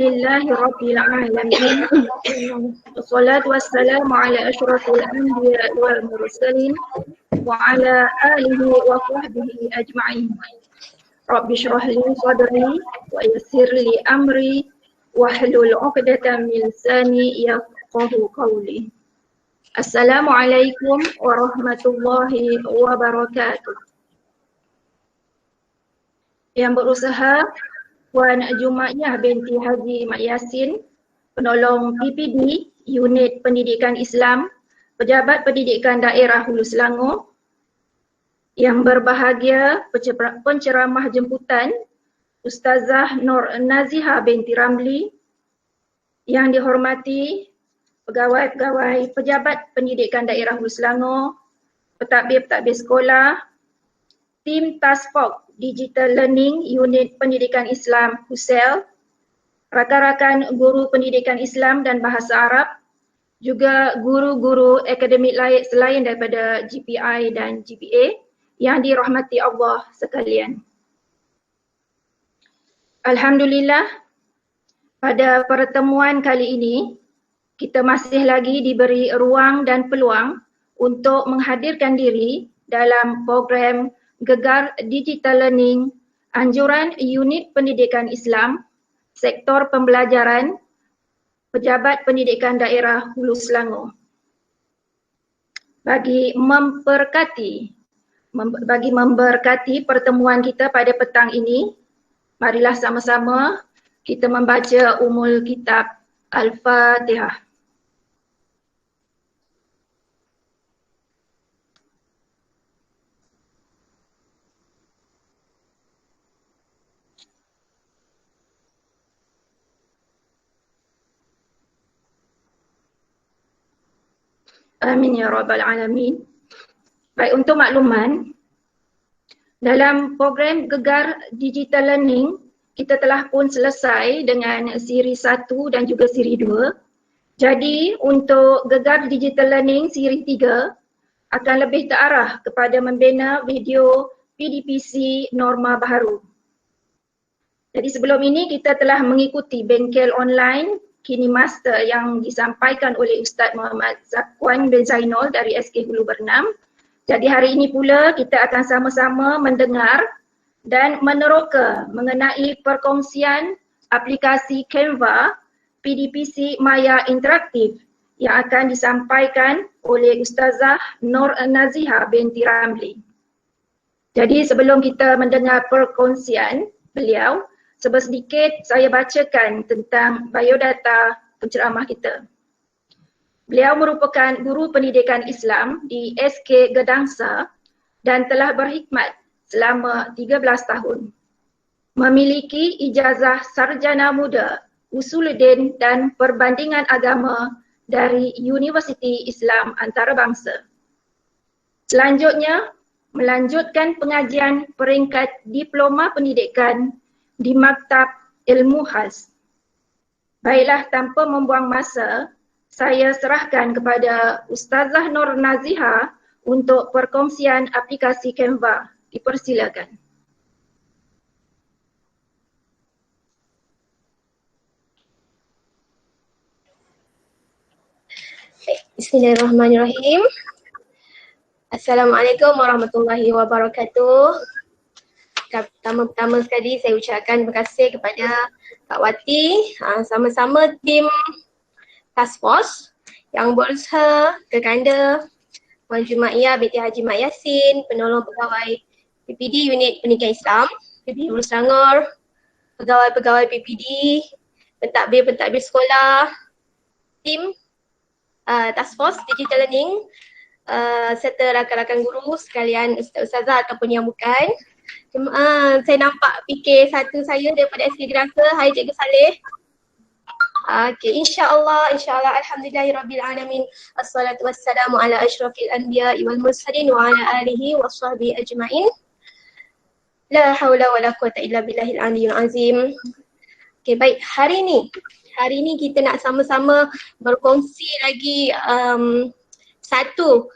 Alhamdulillahi Rabbil Alamin. Wassalatu wassalamu ala ashrafil anbiya wal mursalin wa ala alihi wa sahbihi ajma'in. Rabbi shrah li sadri wa yassir li amri wahlul 'uqdatam min lisani yafqahu qawli. Assalamualaikum warahmatullahi wabarakatuh. Yang berusaha Puan Jumaiyah binti Haji Mat Yasin, penolong PPD Unit Pendidikan Islam, Pejabat Pendidikan Daerah Hulu Selangor. Yang berbahagia penceramah jemputan Ustazah Nur Naziha binti Ramli. Yang dihormati pegawai-pegawai Pejabat Pendidikan Daerah Hulu Selangor, pentadbir-pentadbir sekolah, tim Task Force Digital Learning Unit Pendidikan Islam HUSEL, rakan-rakan guru pendidikan Islam dan bahasa Arab, juga guru-guru akademik lain selain daripada GPI dan GPA yang dirahmati Allah sekalian. Alhamdulillah, pada pertemuan kali ini kita masih lagi diberi ruang dan peluang untuk menghadirkan diri dalam program Gegar Digital Learning Anjuran Unit Pendidikan Islam, Sektor Pembelajaran, Pejabat Pendidikan Daerah Hulu Selangor. Bagi memberkati pertemuan kita pada petang ini, marilah sama-sama kita membaca Ummul Kitab Al-Fatihah. Amin ya rabbal alamin. Baik, untuk makluman, dalam program Gegar Digital Learning kita telah pun selesai dengan siri 1 dan juga siri 2. Jadi untuk Gegar Digital Learning siri 3 akan lebih terarah kepada membina video PDPC norma baharu. Jadi sebelum ini kita telah mengikuti bengkel online Kini Master yang disampaikan oleh Ustaz Muhammad Zakwan bin Zainul dari SK Hulu Bernam. Jadi hari ini pula kita akan sama-sama mendengar dan meneroka mengenai perkongsian aplikasi Canva PDPC Maya Interaktif yang akan disampaikan oleh Ustazah Nur Naziha binti Ramli. Jadi sebelum kita mendengar perkongsian beliau, sedikit saya bacakan tentang biodata penceramah kita. Beliau merupakan guru pendidikan Islam di SK Gedangsa dan telah berkhidmat selama 13 tahun. Memiliki ijazah sarjana muda, usuluddin dan perbandingan agama dari Universiti Islam Antarabangsa. Selanjutnya, melanjutkan pengajian peringkat diploma pendidikan di Maktab Ilmu Khas. Baiklah, tanpa membuang masa, saya serahkan kepada Ustazah Nur Naziha untuk perkongsian aplikasi Canva. Dipersilakan. Bismillahirrahmanirrahim. Assalamualaikum warahmatullahi wabarakatuh. Pertama-tama sekali saya ucapkan terima kasih kepada Kak Wati, sama-sama tim Task Force yang berusaha kekanda Puan Jumaiyah binti Haji Mat Yasin, penolong pegawai PPD Unit Pendidikan Islam, PPD Hulu Selangor, pegawai-pegawai PPD, pentadbir-pentadbir sekolah, tim Task Force Digital Learning, serta rakan-rakan guru sekalian ustazah ataupun yang bukan. Saya nampak fikir satu saya daripada SK Gedangsa. Hai Cikgu Saleh. Okay, insyaAllah, alhamdulillahirabbil alamin. Assalatu wassalamu ala ashrafil anbiya wal mursalin wa ala alihi wa sahbihi ajma'in. La hawla wa la quwata illa billahil aliyyil azim. Okay, baik, hari ni kita nak sama-sama berkongsi lagi satu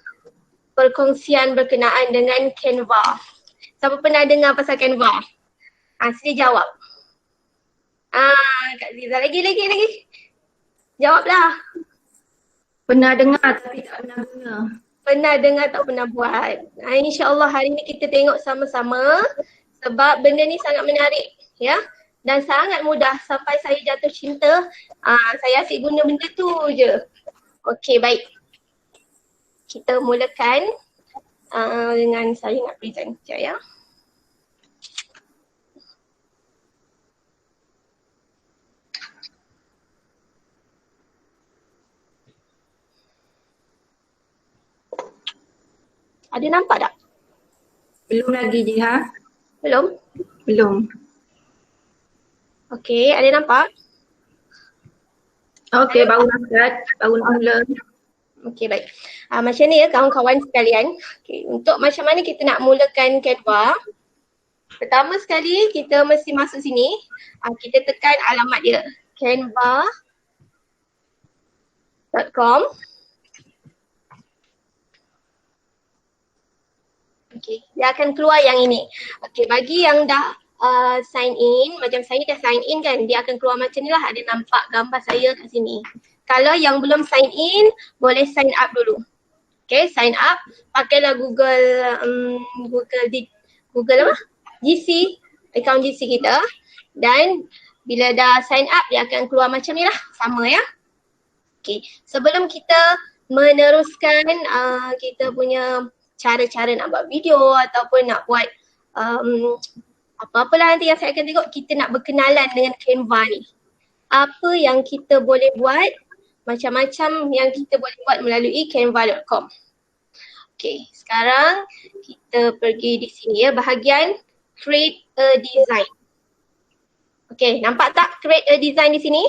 perkongsian berkenaan dengan Canva. Siapa pernah dengar pasal Canva? Sila jawab. Kak Ziza lagi. Jawablah. Pernah dengar tapi tak pernah guna. Pernah dengar tak pernah buat. InsyaAllah hari ni kita tengok sama-sama sebab benda ni sangat menarik ya. Dan sangat mudah sampai saya jatuh cinta. Saya asyik guna benda tu je. Okey, baik. Kita mulakan dengan saya nak present sekejap ya. Ada nampak tak? Belum lagi Jiha. Belum? Belum. Okey, ada nampak? Okey, baru nak mula. Okey, baik. Macam ni ya kawan-kawan sekalian. Okay, untuk macam mana kita nak mulakan Canva. Pertama sekali kita mesti masuk sini. Kita tekan alamat dia. Canva.com. Okay, dia akan keluar yang ini. Okay, bagi yang dah sign in, macam saya dah sign in kan, dia akan keluar macam ni lah, ada nampak gambar saya kat sini. Kalau yang belum sign in, boleh sign up dulu. Okay, sign up, pakailah Google apa? GC, account GC kita. Dan bila dah sign up, dia akan keluar macam ni lah, sama ya. Okay, sebelum kita meneruskan kita punya cara-cara nak buat video ataupun nak buat apa-apalah nanti yang saya akan tengok, kita nak berkenalan dengan Canva ni. Apa yang kita boleh buat, macam-macam yang kita boleh buat melalui canva.com. Okay, sekarang kita pergi di sini ya, bahagian create a design. Okay, nampak tak create a design di sini?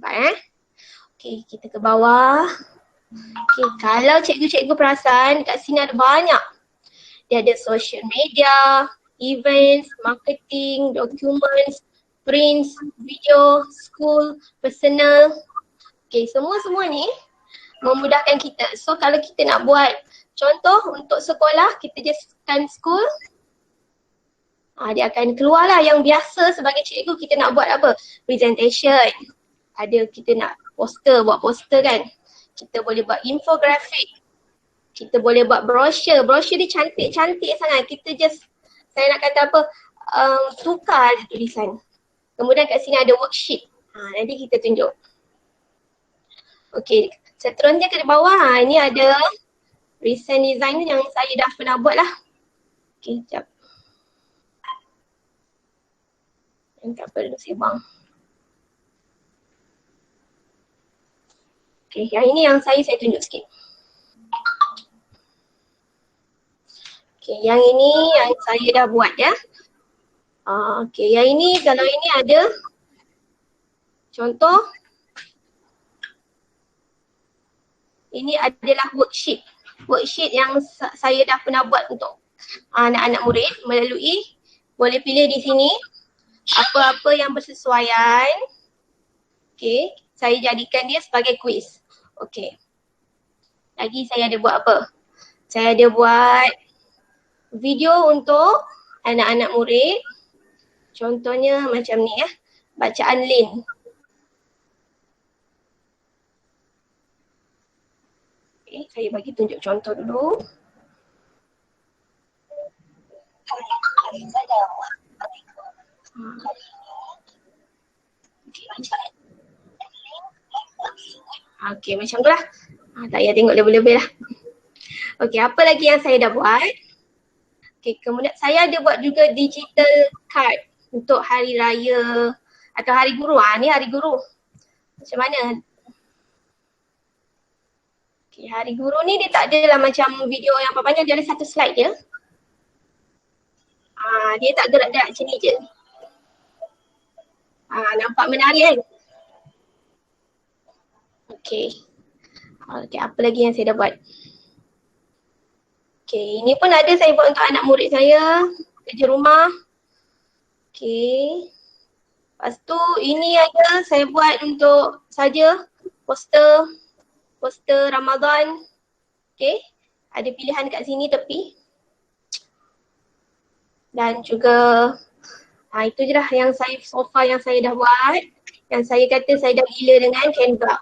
Nampak Okay, kita ke bawah. Okay, kalau cikgu-cikgu perasan kat sini ada banyak. Dia ada social media, events, marketing, documents, prints, video, school, personal. Okay, semua-semua ni memudahkan kita. So kalau kita nak buat contoh untuk sekolah, kita just tekan school. Dia akan keluar lah yang biasa sebagai cikgu kita nak buat apa? Presentation. Ada kita nak poster, buat poster kan. Kita boleh buat infografik. Kita boleh buat brochure. Brochure ni cantik-cantik sangat. Kita just, saya nak kata apa, tukar je tulisan. Kemudian kat sini ada worksheet. Nanti kita tunjuk. Okay, seterusnya ke bawah. Ini ada recent design yang saya dah pernah buat lah. Okay, sekejap. Yang tak perlu sembang. Okay, yang ini yang saya tunjuk sikit. Okay, yang ini yang saya dah buat ya. Okay, yang ini kalau ini ada contoh. Ini adalah worksheet. Worksheet yang saya dah pernah buat untuk anak-anak murid melalui, boleh pilih di sini apa-apa yang bersesuaian. Okay, saya jadikan dia sebagai quiz. Okay. Lagi saya ada buat apa? Saya ada buat video untuk anak-anak murid. Contohnya macam ni ya. Bacaan Lin. Okay, saya bagi tunjuk contoh dulu. Okay, macam tu lah. Tak payah tengok lebih-lebih lah. Okay, apa lagi yang saya dah buat? Okay, kemudian saya ada buat juga digital card untuk hari raya atau hari guru. Ni hari guru. Macam mana? Okay, hari guru ni dia tak adalah macam video yang panjang, dia ada satu slide je. Dia tak gerak-gerak macam ni je. Nampak menarik kan? Okay. Okay, apa lagi yang saya dah buat? Okay, ini pun ada saya buat untuk anak murid saya, kerja rumah. Okay. Lepas tu ini ada saya buat untuk saja poster Ramadan. Okay. Ada pilihan kat sini tepi. Dan juga Itu je lah yang saya so far yang saya dah buat. Yang saya kata saya dah gila dengan Canva.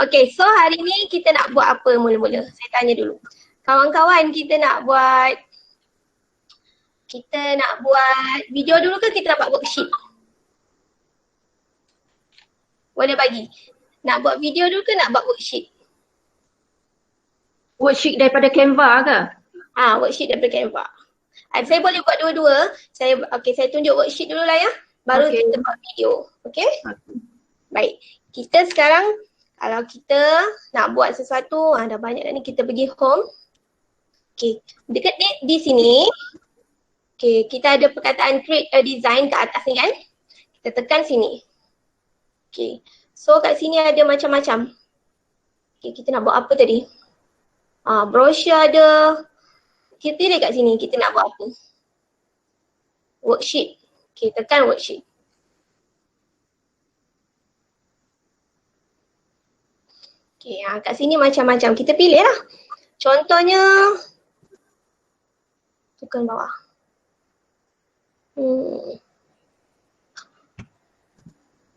Okay, so hari ni kita nak buat apa mula-mula? Saya tanya dulu. Kawan-kawan kita nak buat video dulu ke kita nak buat worksheet? Boleh bagi. Nak buat video dulu ke nak buat worksheet? Worksheet daripada Canva ke? Worksheet daripada Canva. Saya boleh buat dua-dua. Saya tunjuk worksheet dulu lah ya. Baru kita buat video. Okay? Baik. Kita sekarang kalau kita nak buat sesuatu, dah banyak dah ni, kita pergi home. Okay. Dekat di sini, okay, kita ada perkataan create a design kat atas ni kan. Kita tekan sini. Okay. So kat sini ada macam-macam. Okay, kita nak buat apa tadi? Brochure ada. Kita pilih kat sini, kita nak buat apa? Worksheet. Okay, tekan worksheet. Okay, kat sini macam-macam. Kita pilih lah. Contohnya, tekan bawah.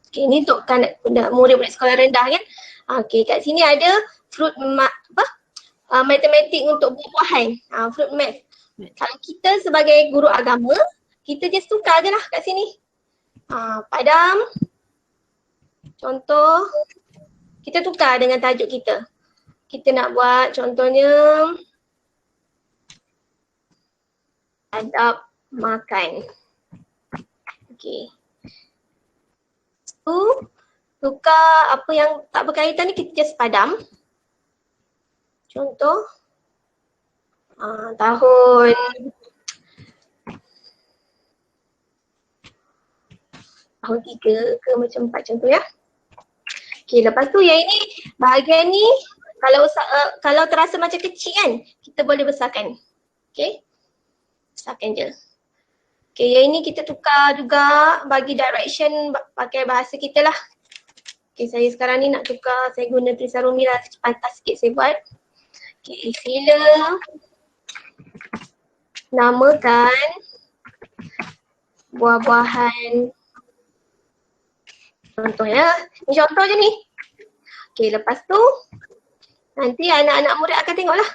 Okay, ni untuk murid-murid sekolah rendah kan. Okay, kat sini ada fruit matematik untuk buah-buahan. Fruit math. Kalau kita sebagai guru agama, kita just tukar je lah kat sini. Padam. Contoh. Kita tukar dengan tajuk kita. Kita nak buat contohnya adab makan. Okay. So, tukar apa yang tak berkaitan ni kita just padam. Contoh tahun tahun 3 ke macam 4 contoh ya. Okay, lepas tu yang ini bahagian ni kalau terasa macam kecil kan, kita boleh besarkan. Okay, besarkan je. Okay, yang ini kita tukar juga bagi direction pakai bahasa kita lah. Okay, saya sekarang ni nak tukar, saya guna tulisan Rumi lah, pantas sikit saya buat. Okay, sila namakan buah-buahan. Contohnya, ni contoh je ni. Okay, lepas tu nanti anak-anak murid akan tengok lah.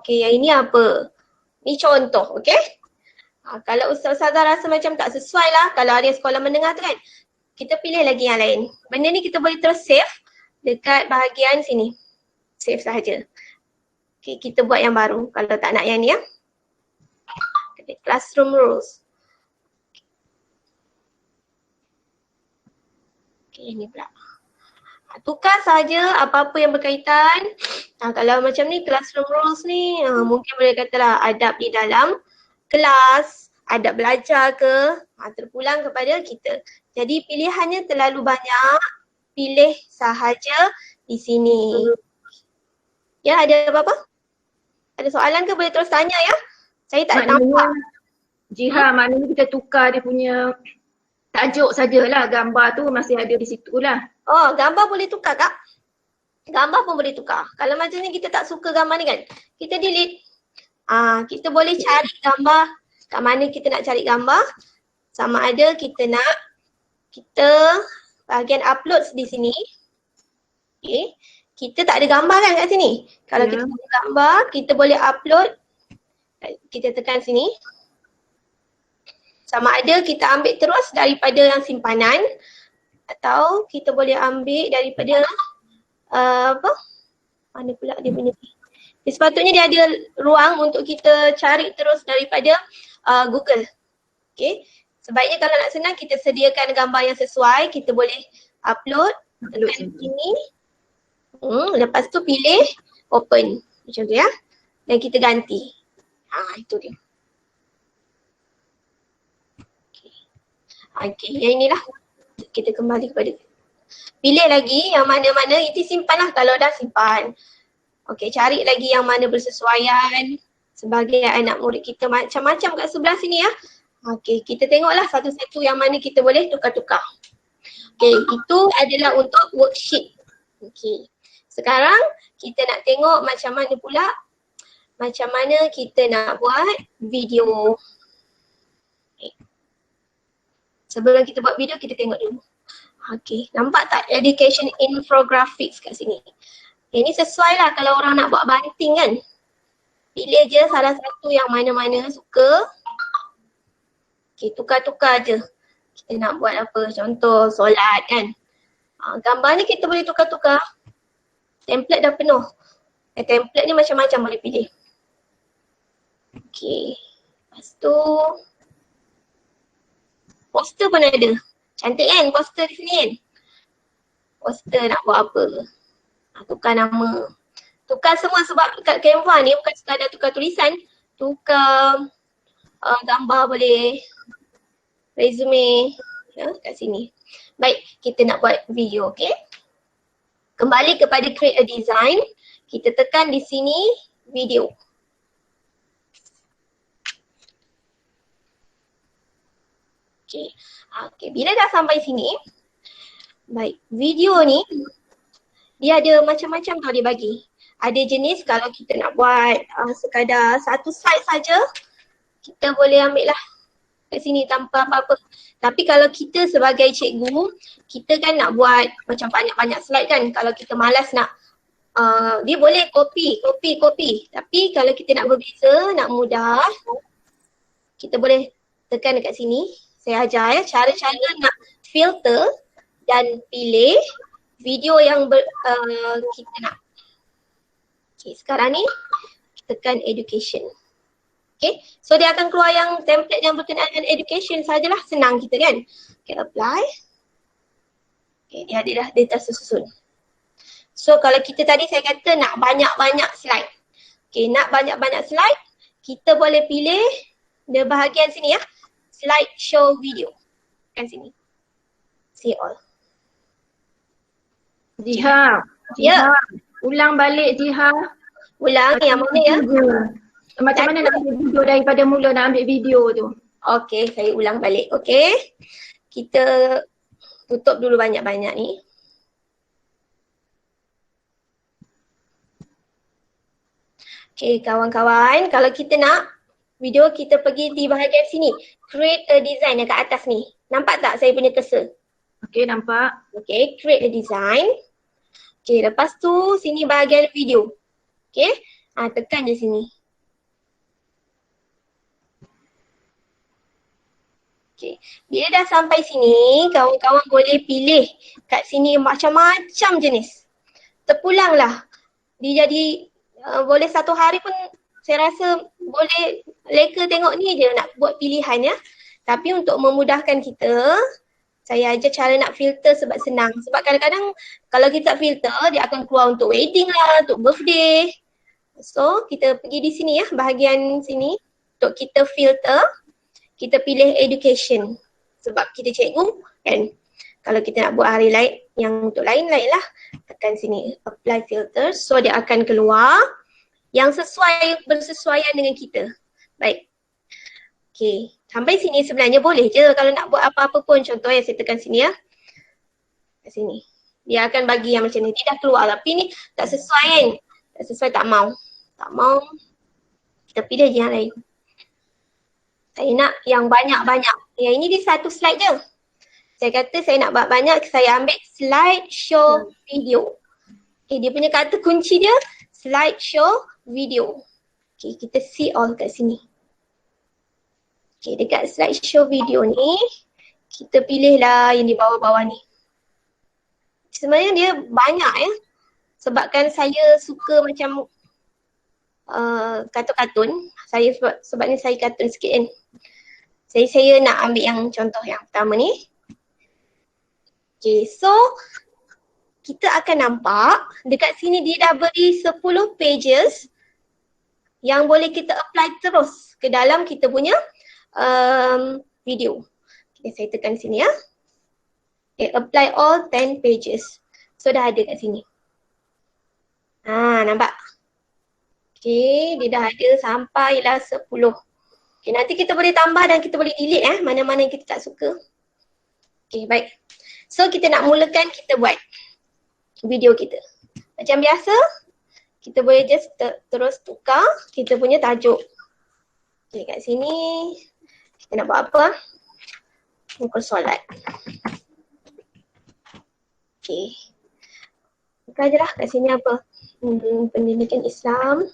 Okay, yang ini apa? Ni contoh, okay? Kalau ustazah rasa macam tak sesuai lah, kalau ada sekolah menengah tu kan, kita pilih lagi yang lain. Benda ni kita boleh terus save dekat bahagian sini. Save sahaja. Okay, kita buat yang baru kalau tak nak yang ni ya. Okay, classroom rules. Okay, ni pula. Tukar saja apa-apa yang berkaitan. Kalau macam ni classroom rules ni mungkin boleh katalah adab di dalam kelas, adab belajar ke, terpulang kepada kita. Jadi pilihannya terlalu banyak, pilih sahaja di sini. Ya, ada apa-apa? Ada soalan ke boleh terus tanya ya? Saya tak nampak. Jiha, maknanya kita tukar dia punya tajuk sajalah, gambar tu masih ada di situ lah. Oh, gambar boleh tukar Kak? Gambar pun boleh tukar. Kalau macam ni kita tak suka gambar ni kan, kita delete. Kita boleh cari gambar kat mana kita nak cari gambar. Sama ada kita bahagian upload di sini. Okay. Kita tak ada gambar kan kat sini. Kalau kita ada gambar, kita boleh upload. Kita tekan sini. Sama ada kita ambil terus daripada yang simpanan atau kita boleh ambil daripada mana pula dia punya. Sepatutnya dia ada ruang untuk kita cari terus daripada Google. Okay. Sebaiknya kalau nak senang kita sediakan gambar yang sesuai, kita boleh upload tekan sini. Lepas tu pilih open macam tu ya. Dan kita ganti. Itu dia. Okay, yang inilah kita kembali kepada pilih lagi yang mana-mana, itu simpanlah kalau dah simpan. Okay, cari lagi yang mana bersesuaian sebagai anak murid kita macam-macam kat sebelah sini ya. Okay, kita tengoklah satu-satu yang mana kita boleh tukar-tukar. Okay, itu adalah untuk worksheet. Okay, sekarang kita nak tengok macam mana kita nak buat video. Okay. Sebelum kita buat video, kita tengok dulu. Okay, nampak tak education infographics kat sini? Ini sesuai lah kalau orang nak buat banting kan. Pilih je salah satu yang mana-mana suka. Okay, tukar-tukar je. Kita nak buat apa? Contoh solat kan. Gambar ni kita boleh tukar-tukar. Template dah penuh. Template ni macam-macam boleh pilih. Okay. Lepas tu poster pun ada. Cantik kan poster di sini kan? Poster nak buat apa? Tukar nama. Tukar semua sebab kat Canva ni bukan sekadar tukar tulisan. Tukar gambar boleh. Resume. Ya, kat sini. Baik, kita nak buat video, okay? Kembali kepada create a design. Kita tekan di sini video. Okay. Okay, bila dah sampai sini, baik, video ni dia ada macam-macam tau dia bagi. Ada jenis kalau kita nak buat sekadar satu slide saja, kita boleh ambil lah kat sini tanpa apa-apa. Tapi kalau kita sebagai cikgu, kita kan nak buat macam banyak-banyak slide kan. Kalau kita malas nak, dia boleh copy. Tapi kalau kita nak berbeza, nak mudah, kita boleh tekan dekat sini. Saya ajar ya, cara-cara nak filter dan pilih video yang kita nak. Okay, sekarang ni kita tekan education. Okay, so dia akan keluar yang template yang berkenaan dengan education sajalah, senang kita kan. Okay, apply. Okay, dia ada dah, dia tersusun. So kalau kita tadi saya kata nak banyak-banyak slide. Okay, nak banyak-banyak slide, kita boleh pilih di bahagian sini ya. Slide show video. Kan sini. See all. Jiha. Ya. Ulang balik Jiha. Ulang yang mana ya? Macam mana nak ambil video daripada mula nak ambil video tu? Okay, saya ulang balik. Okay. Kita tutup dulu banyak-banyak ni. Okay, kawan-kawan. Kalau kita nak video, kita pergi di bahagian sini. Create a design yang kat atas ni. Nampak tak saya punya cursor? Okay, nampak. Okay, create a design. Okay, lepas tu sini bahagian video. Okay, tekan je sini. Okay, bila dah sampai sini, kawan-kawan boleh pilih kat sini macam-macam jenis. Terpulanglah. Dia jadi boleh satu hari pun saya rasa boleh leka tengok ni je nak buat pilihan ya. Tapi untuk memudahkan kita, saya ajar cara nak filter sebab senang. Sebab kadang-kadang kalau kita filter, dia akan keluar untuk wedding lah, untuk birthday. So kita pergi di sini ya, bahagian sini. Untuk kita filter, kita pilih education. Sebab kita cikgu kan. Kalau kita nak buat hari lain, yang untuk lain-lain lah. Tekan sini, apply filter. So dia akan keluar yang bersesuaian dengan kita. Baik. Okay, sampai sini sebenarnya boleh je kalau nak buat apa-apa pun. Contoh saya tekan sini ya. Kat sini. Dia akan bagi yang macam ni. Dia dah keluar tapi ni tak sesuai kan. Tak sesuai, tak mau. Tak mau. Kita pilih je yang lain. Saya nak yang banyak-banyak. Yang ini di satu slide je. Saya kata saya nak buat banyak, saya ambil slide show video. Okay, dia punya kata kunci dia slide show video. Okay, kita see all kat sini. Okay, dekat slide show video ni, kita pilihlah yang di bawah-bawah ni. Sebenarnya dia banyak ya. Sebabkan saya suka macam kartun-kartun. Sebabnya saya kartun sikit kan. Saya nak ambil yang contoh yang pertama ni. Okay, so kita akan nampak dekat sini dia dah beri 10 pages yang boleh kita apply terus ke dalam kita punya video. Okay, saya tekan sini ya. Okay, apply all 10 pages. So dah ada kat sini. Nampak? Okay, dia dah ada sampailah 10. Okay, nanti kita boleh tambah dan kita boleh delete mana-mana yang kita tak suka. Okay, baik. So kita nak mulakan, kita buat video kita. Macam biasa, kita boleh just terus tukar kita punya tajuk. Okay, kat sini kita nak buat apa? rukun solat. Okay. Buka je lah kat sini apa. Pendidikan Islam.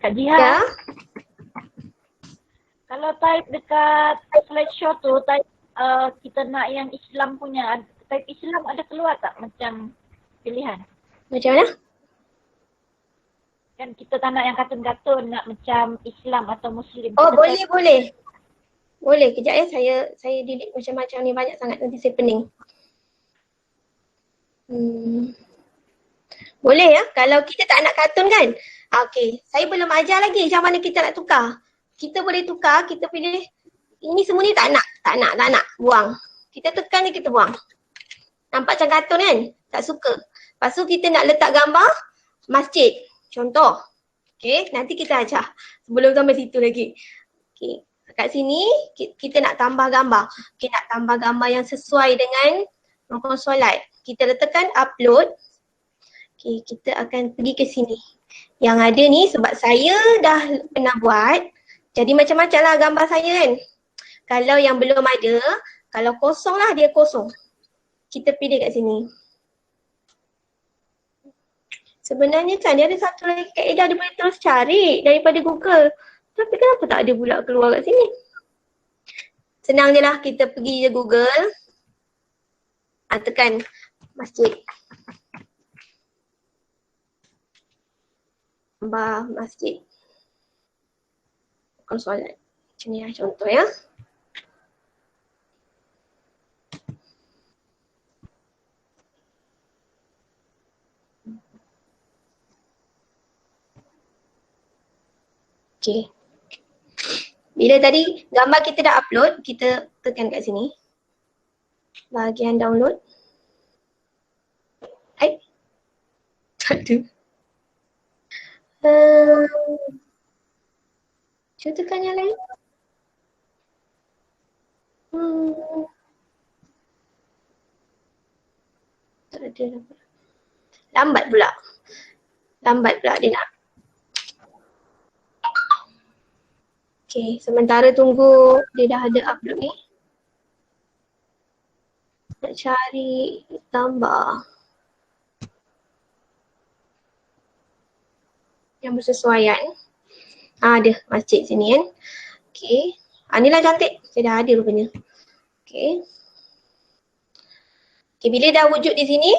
Kak Jiha, Ya. kalau type dekat slideshow tu, type kita nak yang Islam punya, type Islam ada keluar tak macam pilihan? Macam mana? Kan kita tak nak yang kartun-kartun, nak macam Islam atau Muslim. Oh, Kita boleh, type- boleh. Boleh, kejap ya. Saya delete macam-macam ni banyak sangat, nanti saya pening. Boleh ya, kalau kita tak nak kartun kan. Okay, saya belum ajar lagi macam mana kita nak tukar. Kita boleh tukar, kita pilih. Ini semua ni tak nak, buang. Kita tekan ni kita buang. Nampak macam kartun kan? Tak suka. Lepas tu kita nak letak gambar masjid. Contoh. Okay, nanti kita ajar. Sebelum sampai situ lagi. Okay, kat sini kita nak tambah gambar. Okay, nak tambah gambar yang sesuai dengan rukun solat. Kita letakkan upload. Okay, kita akan pergi ke sini. Yang ada ni sebab saya dah pernah buat. Jadi macam-macam lah gambar saya kan. Kalau yang belum ada, kalau kosong lah dia kosong. Kita pilih kat sini. Sebenarnya kan dia ada satu lagi kaedah dia boleh terus cari daripada Google. Tapi kenapa tak ada pula keluar kat sini? Senang je lah, kita pergi je Google. Tekan masjid. Gambar masjid. Bukan solat. Macam ni lah contoh ya. Okay. Bila tadi gambar kita dah upload, kita tekan kat sini. Bahagian download. Hai. Tak ada. Cuba tekan yang lain. Tak ada. Lambat pula. Dia nak. Okay, sementara tunggu dia dah ada upload ni. Nak cari gambar yang bersesuaian. Ada masjid sini kan. Okay. Ni lah cantik. Saya dah ada rupanya. Okay. Okay, bila dah wujud di sini,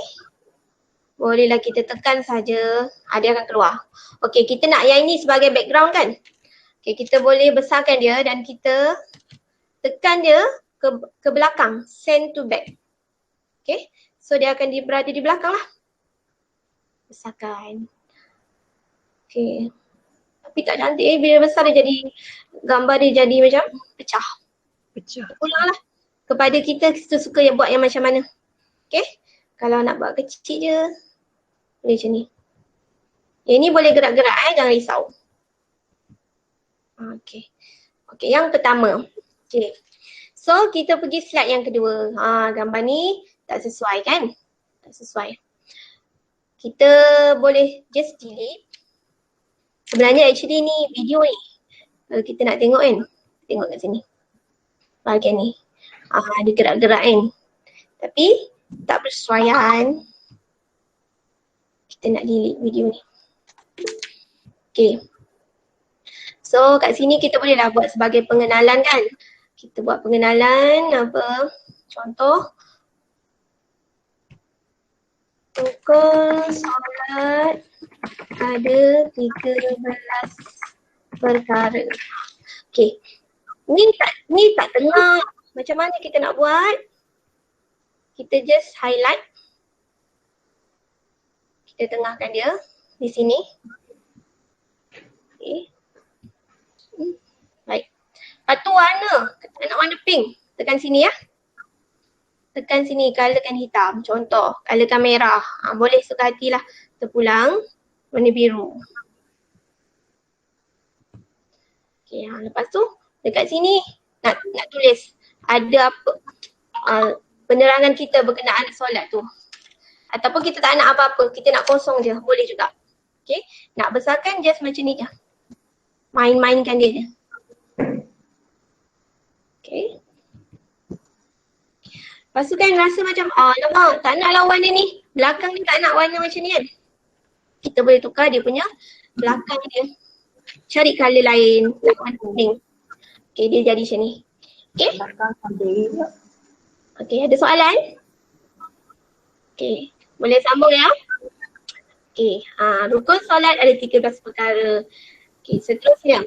bolehlah kita tekan saja. Dia akan keluar. Okay, kita nak yang ini sebagai background kan. Okay, kita boleh besarkan dia dan kita tekan dia ke belakang. Send to back. Okay. So dia akan berada di belakang lah. Besarkan. Okay. Tapi tak cantik bila besar dia jadi, gambar dia jadi macam pecah. Ulang lah. Kepada kita suka yang buat yang macam mana. Okay. Kalau nak buat kecil je, boleh macam ni. Yang ni boleh gerak-gerak jangan risau. Okay. Okay, yang pertama. Okay. So kita pergi slide yang kedua. Gambar ni tak sesuai kan? Tak sesuai. Kita boleh just delete. Sebenarnya actually ni video ni. Kalau kita nak tengok kan, tengok kat sini. Bahagian ni. Dia gerak-gerak kan. Tapi tak bersesuaian. Kita nak delete video ni. Okay. So kat sini kita boleh lah buat sebagai pengenalan kan. Kita buat pengenalan apa. Contoh. Rukun solat ada 13 perkara. Okay. Ni tak tengok. Macam mana kita nak buat? Kita just highlight. Kita tengahkan dia di sini. Okay. Baik. Lepas tu warna. Kita nak warna pink. Tekan sini ya. Tekan sini, colorkan hitam. Contoh, colorkan merah. Boleh suka hatilah. Terpulang, warna biru. Okay, lepas tu dekat sini nak tulis ada apa penerangan kita berkenaan solat tu. Ataupun kita tak nak apa-apa, kita nak kosong je, boleh juga. Okay, nak besarkan just macam ni je. Main-mainkan dia je. Okay. Lepas tu kan rasa macam, alamak tak nak lah warna ni. Belakang ni tak nak warna macam ni kan. Kita boleh tukar dia punya belakang dia. Cari colour lain, nak warna kuning. Okay, dia jadi macam ni. Okay. Okay, ada soalan? Okay, boleh sambung ya. Okay, rukun solat ada 13 perkara. Okay, seterusnya.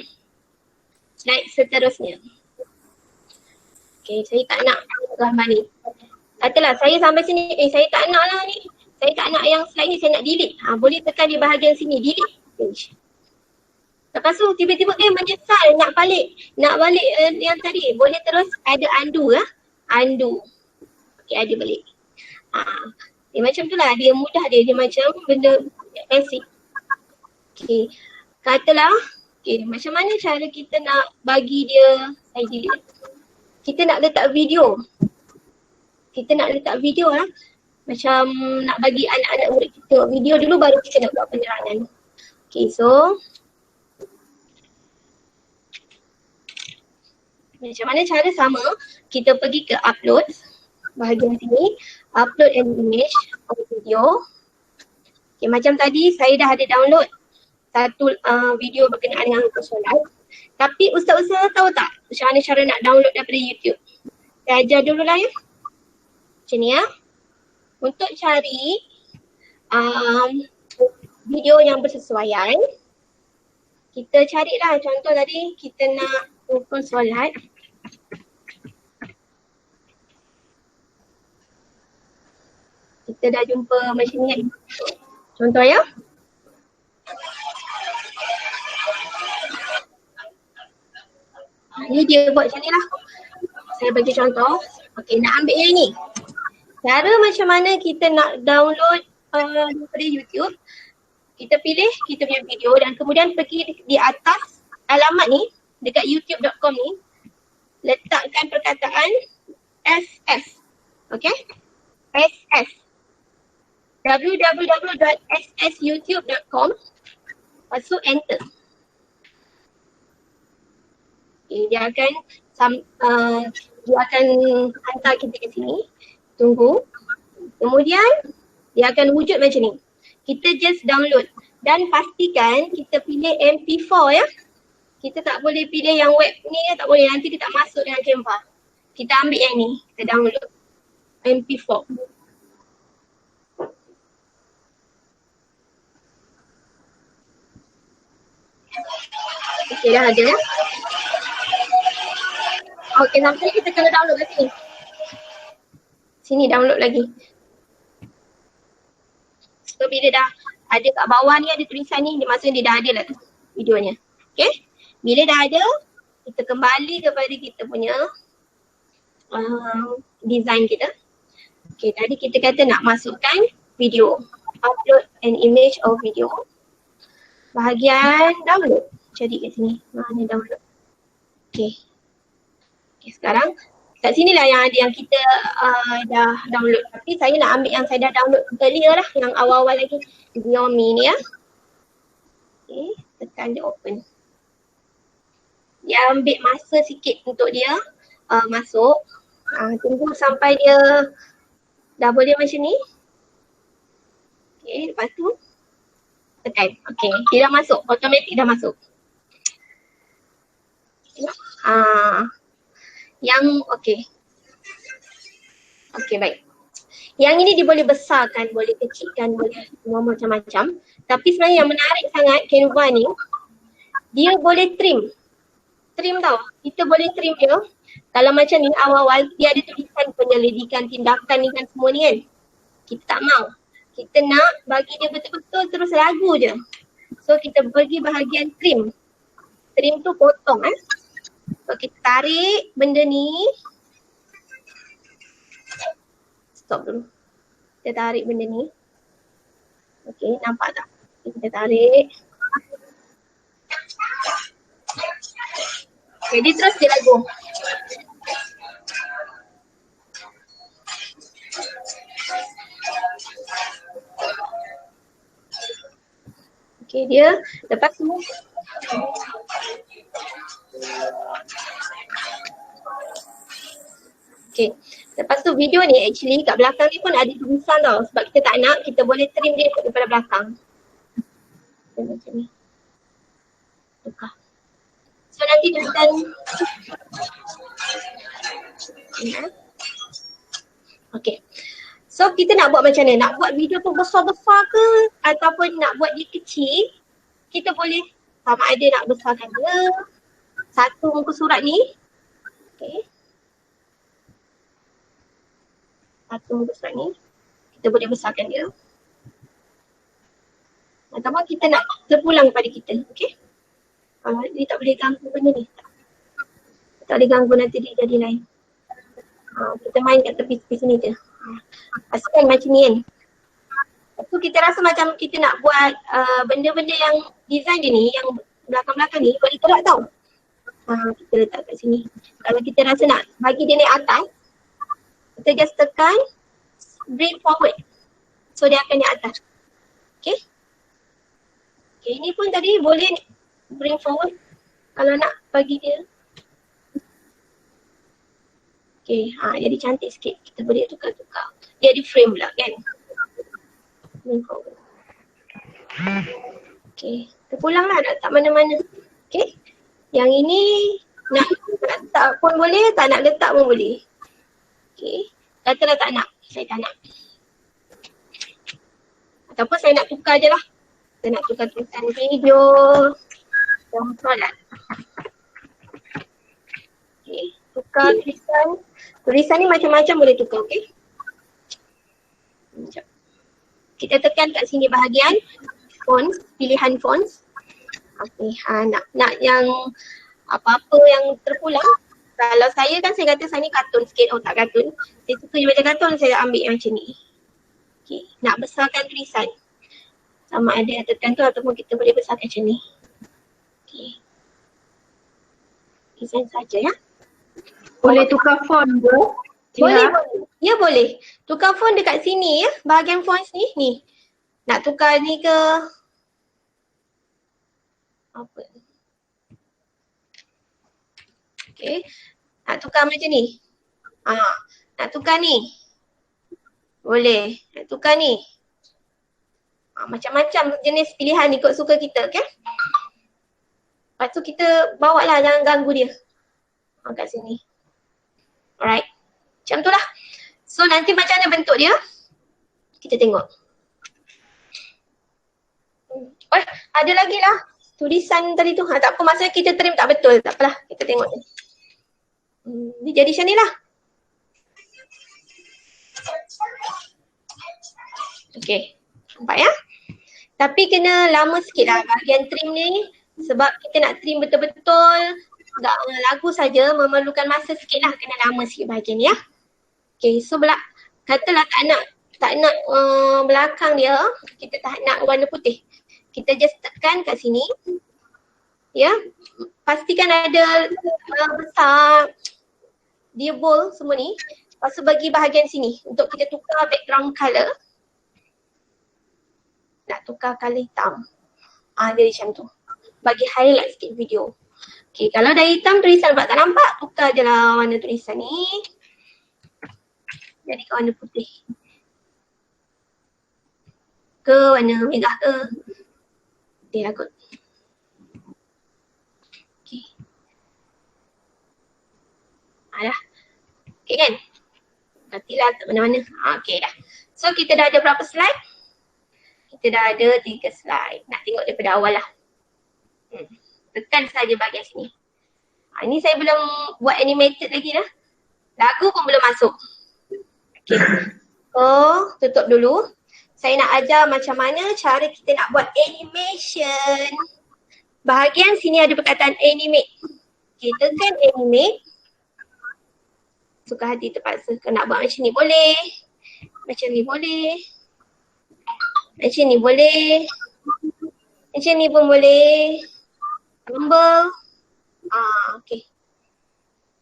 Slide seterusnya. Okay, saya tak nak gambar ni. Katalah saya sampai sini, saya tak nak lah ni. Saya tak nak yang slide ni, saya nak delete. Boleh tekan di bahagian sini, delete page. Lepas tu tiba-tiba menyesal nak balik yang tadi. Boleh terus ada undo lah. Undo. Okay, ada balik. Dia macam tu lah, dia mudah dia macam benda basic. Okay, katalah, okay, macam mana cara kita nak bagi dia, saya delete. Kita nak letak video. Kita nak letak video lah. Macam nak bagi anak-anak murid kita tengok video dulu baru kita nak buat penerangan. Okay, so macam mana cara sama, kita pergi ke upload, bahagian sini, upload an image or video. Okay, macam tadi saya dah ada download satu video berkenaan dengan rukun solat. Tapi ustaz-ustaz tahu tak macam mana cara nak download daripada YouTube? Saya ajar dulu lah ya. Macam ni ya. Untuk cari video yang bersesuaian, kita carilah contoh tadi kita nak rukun solat. Kita dah jumpa macam ni kan. Contoh ya. Ni dia buat macam ni lah. Saya bagi contoh. Okey, nak ambil yang ni. Cara macam mana kita nak download daripada YouTube. Kita pilih kita punya video dan kemudian pergi di atas alamat ni dekat youtube.com ni. Letakkan perkataan SS. Okay? SS. www.ssyoutube.com. Lepas tu enter. Okay, dia akan hantar kita ke sini. Tunggu. Kemudian dia akan wujud macam ni. Kita just download dan pastikan kita pilih MP4 ya. Kita tak boleh pilih yang web ni, tak boleh, nanti dia tak masuk dengan Canva. Kita ambil yang ni, kita download MP4. Okay, dah ada ya. Okay, sampai kita kena download kat sini. Sini download lagi. So bila dah ada kat bawah ni ada tulisan ni, maksudnya dia dah ada lah tu videonya. Okay. Bila dah ada, kita kembali kepada kita punya design kita. Okay, tadi kita kata nak masukkan video. Upload an image or video. Bahagian download. Cari kat sini. Mana download. Okay. Okay, sekarang kat sini lah yang ada yang kita dah download. Tapi saya nak ambil yang saya dah download earlier lah, yang awal-awal lagi. Xiaomi ni ya. Okay, tekan dia open. Dia ambil masa sikit untuk dia masuk. Tunggu sampai dia dah boleh macam ni. Okay, lepas tu tekan. Okay, dia dah masuk. Automatik dah masuk. Yang okay. Okay, baik. Yang ini dia boleh besarkan, boleh kecilkan, boleh semua macam-macam. Tapi sebenarnya yang menarik sangat Canva ni, dia boleh trim. Trim tau. Kita boleh trim dia. Kalau macam ni awal-awal dia ada tulisan penyelidikan tindakan ni kan semua ni kan. Kita tak mau. Kita nak bagi dia betul-betul terus lagu je. So kita pergi bahagian trim. Trim tu potong So kita tarik benda ni. Stop dulu. Kita tarik benda ni. Okay, nampak tak? Kita tarik. Okay, dia terus dia lagu. Okay, Okay, dia lepas tu okay. Lepas tu video ni actually kat belakang ni pun ada tulisan tau. Sebab kita tak nak, kita boleh trim dia daripada belakang. Macam ni. Tukar. So nanti tulisan okay. So kita nak buat macam mana? Nak buat video tu besar-besar ke ataupun nak buat dia kecil? Kita boleh sama ada nak besarkan dia satu muka surat ni. Okay. Satu muka surat ni kita boleh besarkan dia. Ataupun kita nak terpulang kepada kita. Okay. Kalau dia tak boleh ganggu benda ni. Tak boleh ganggu nanti dia jadi lain. Kita main kat tepi-tepi sini je. Pastikan macam ni kan. Lepas tu kita rasa macam kita nak buat benda-benda yang design dia ni, yang belakang-belakang ni boleh gerak tau. Kita letak kat sini. Kalau kita rasa nak bagi dia naik atas, kita just tekan bring forward. So dia akan naik atas. Okay. Okay, ini pun tadi boleh bring forward kalau nak bagi dia. Okay, jadi cantik sikit. Kita boleh tukar-tukar. Dia ada frame pula kan. Bring forward. Okay, terpulang lah nak letak mana-mana. Okay, yang ini nak letak pun boleh, tak nak letak pun boleh. Okay, katalah tak nak, saya tak nak. Ataupun saya nak tukar je lah. Saya nak tukar tulisan video dan solat. Okay, tukar tulisan. Tulisan ni macam-macam boleh tukar, okay? Sekejap. Kita tekan kat sini bahagian fonts, pilihan fonts. Okay, nak yang apa-apa yang terpulang. Kalau saya kan saya kata saya ni kartun sikit, tak kartun. Saya suka je baca kartun, saya ambil yang macam ni. Okay, nak besarkan tulisan. Sama ada tekan tu ataupun kita boleh besarkan macam ni. Okay. Design saja ya. Boleh tukar font ke? Boleh, boleh. Ya boleh. Tukar font dekat sini ya. Bahagian fonts ni. Ni. Nak tukar ni ke? Apa? Okay. Nak tukar macam ni. Nak tukar ni. Boleh. Nak tukar ni. Macam-macam jenis pilihan ikut suka kita. Okay. Lepas tu kita bawa lah. Jangan ganggu dia. Kat sini. Alright. Macam tu lah. So nanti macam mana bentuk dia? Kita tengok. Ada lagi lah tulisan tadi tu. Tak apa, maksudnya kita trim tak betul. Tak apalah, kita tengok ni. Dia jadi macam ni lah. Okay. Nampak ya? Tapi kena lama sikit lah bahagian trim ni. Sebab kita nak trim betul-betul. Tak lagu saja memerlukan masa sikit lah, kena lama sikit bahagian ni ya. Okay, so katalah tak nak belakang dia, kita tak nak warna putih. Kita just tekan kat sini. Ya, pastikan ada besar, dia bold semua ni. Lepas tu bagi bahagian sini untuk kita tukar background colour. Nak tukar colour hitam. Jadi macam tu. Bagi highlight sikit video. Okay, kalau dah hitam tulisan tak nampak, tukar je lah warna tulisan ni. Jadi ke warna putih. Ke warna merah ke. Okay lah kot. Okay. Dah. Okay kan? Gantilah tak mana-mana. Okay dah. So kita dah ada berapa slide? Kita dah ada 3 slide. Nak tengok daripada awal lah. Tekan saja bahagian sini. Ini saya belum buat animated lagi dah. Lagu pun belum masuk. Okay. So, tutup dulu. Saya nak ajar macam mana cara kita nak buat animation. Bahagian sini ada perkataan animate. Okay, tekan animate. Suka hati terpaksa. Kalau nak buat macam ni boleh. Macam ni boleh. Macam ni boleh. Macam ni pun boleh. Gambar. Okay.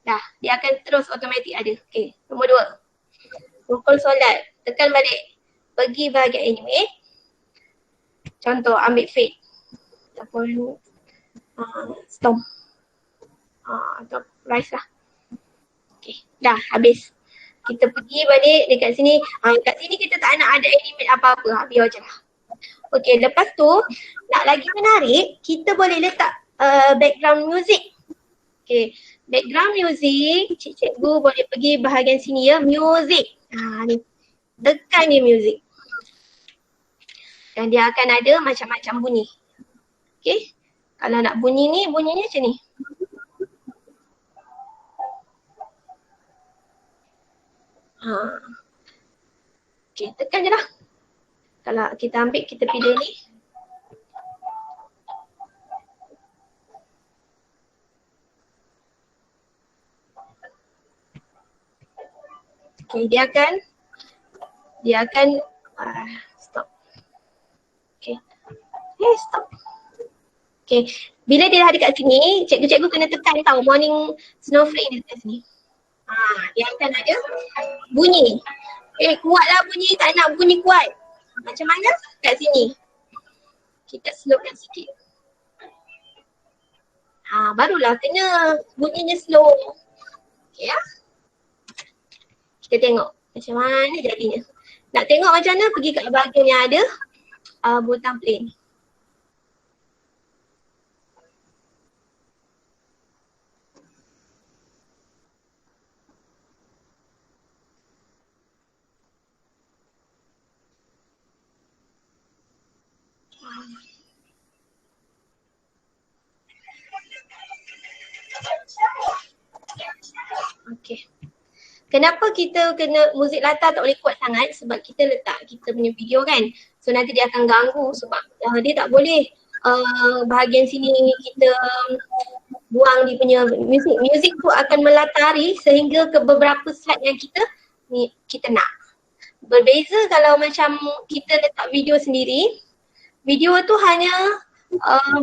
Dah, dia akan terus automatik ada. Okay, nombor 2. Rukun solat. Tekan balik. Pergi bahagian animate. Contoh, ambil fade. ataupun storm atau rise lah. Okay, dah habis. Kita pergi balik dekat sini. Kat sini kita tak nak ada animate apa-apa. Biar je lah. Okay, lepas tu nak lagi menarik, kita boleh letak background music. Okay, background music, cikgu boleh pergi bahagian sini ya, music. Ni, tekan dia music. Dan dia akan ada macam-macam bunyi. Okay, kalau nak bunyi ni, bunyinya macam ni. Okay, tekan je lah. Kalau kita ambil, kita pilih ni. Okay, dia akan stop. Okay, stop. Okay, bila dia dah dekat sini, cikgu-cikgu kena tekan tau morning snowflake ni dekat sini. Dia akan ada bunyi. Kuatlah bunyi, tak nak bunyi kuat. Macam mana? Kat sini. Kita slowkan sikit. Barulah kena bunyinya slow. Okay ya. Kita tengok macam mana jadinya. Nak tengok macam mana, pergi kat bahagian yang ada butang play ni. Okay. Kenapa kita kena muzik latar tak boleh kuat sangat? Sebab kita letak kita punya video kan. So nanti dia akan ganggu sebab dia tak boleh bahagian sini kita buang dia punya muzik. Muzik tu akan melatari sehingga ke beberapa slide yang kita nak. Berbeza kalau macam kita letak video sendiri. Video tu hanya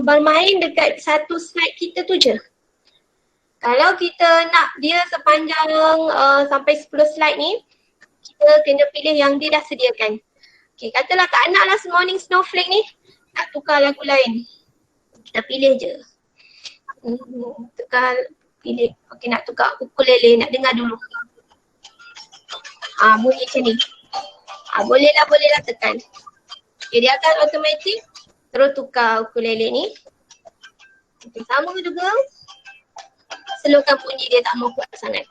bermain dekat satu slide kita tu je. Kalau kita nak dia sepanjang sampai 10 slide ni, kita kena pilih yang dia dah sediakan. Okay, katalah tak naklah morning snowflake ni, nak tukar lagu lain. Kita pilih je. Pilih. Okay, nak tukar ukulele, nak dengar dulu. Bunyi macam ni. Bolehlah tekan. Okay, dia akan automatik terus tukar ukulele ni. Okay, sama juga. Slowkan bunyi dia tak mau kuat sangat.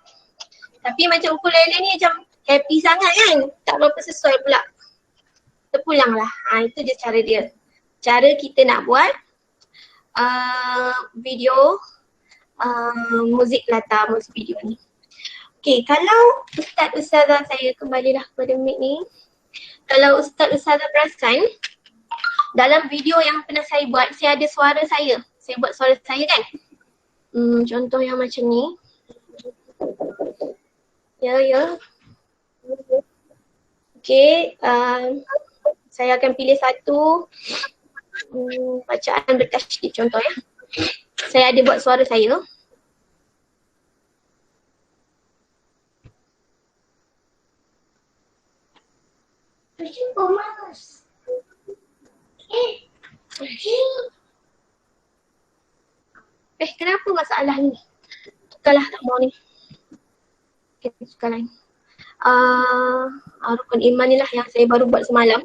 Tapi macam ukulele ni macam happy sangat kan. Tak berapa sesuai pula. Terpulang lah. Itu je cara dia. Cara kita nak buat video muzik latar muzik video ni. Okay, kalau Ustazah saya kembalilah kepada mic ni. Kalau Ustazah perasan dalam video yang pernah saya buat, saya ada suara saya. Saya buat suara saya kan. Contoh yang macam ni. Ya. Okay, saya akan pilih satu bacaan bertasydid contoh ya. Saya ada buat suara saya. Kenapa masalah ni? Tukarlah tak mau ni. Okay, tukar lain. Rukun iman ni lah yang saya baru buat semalam.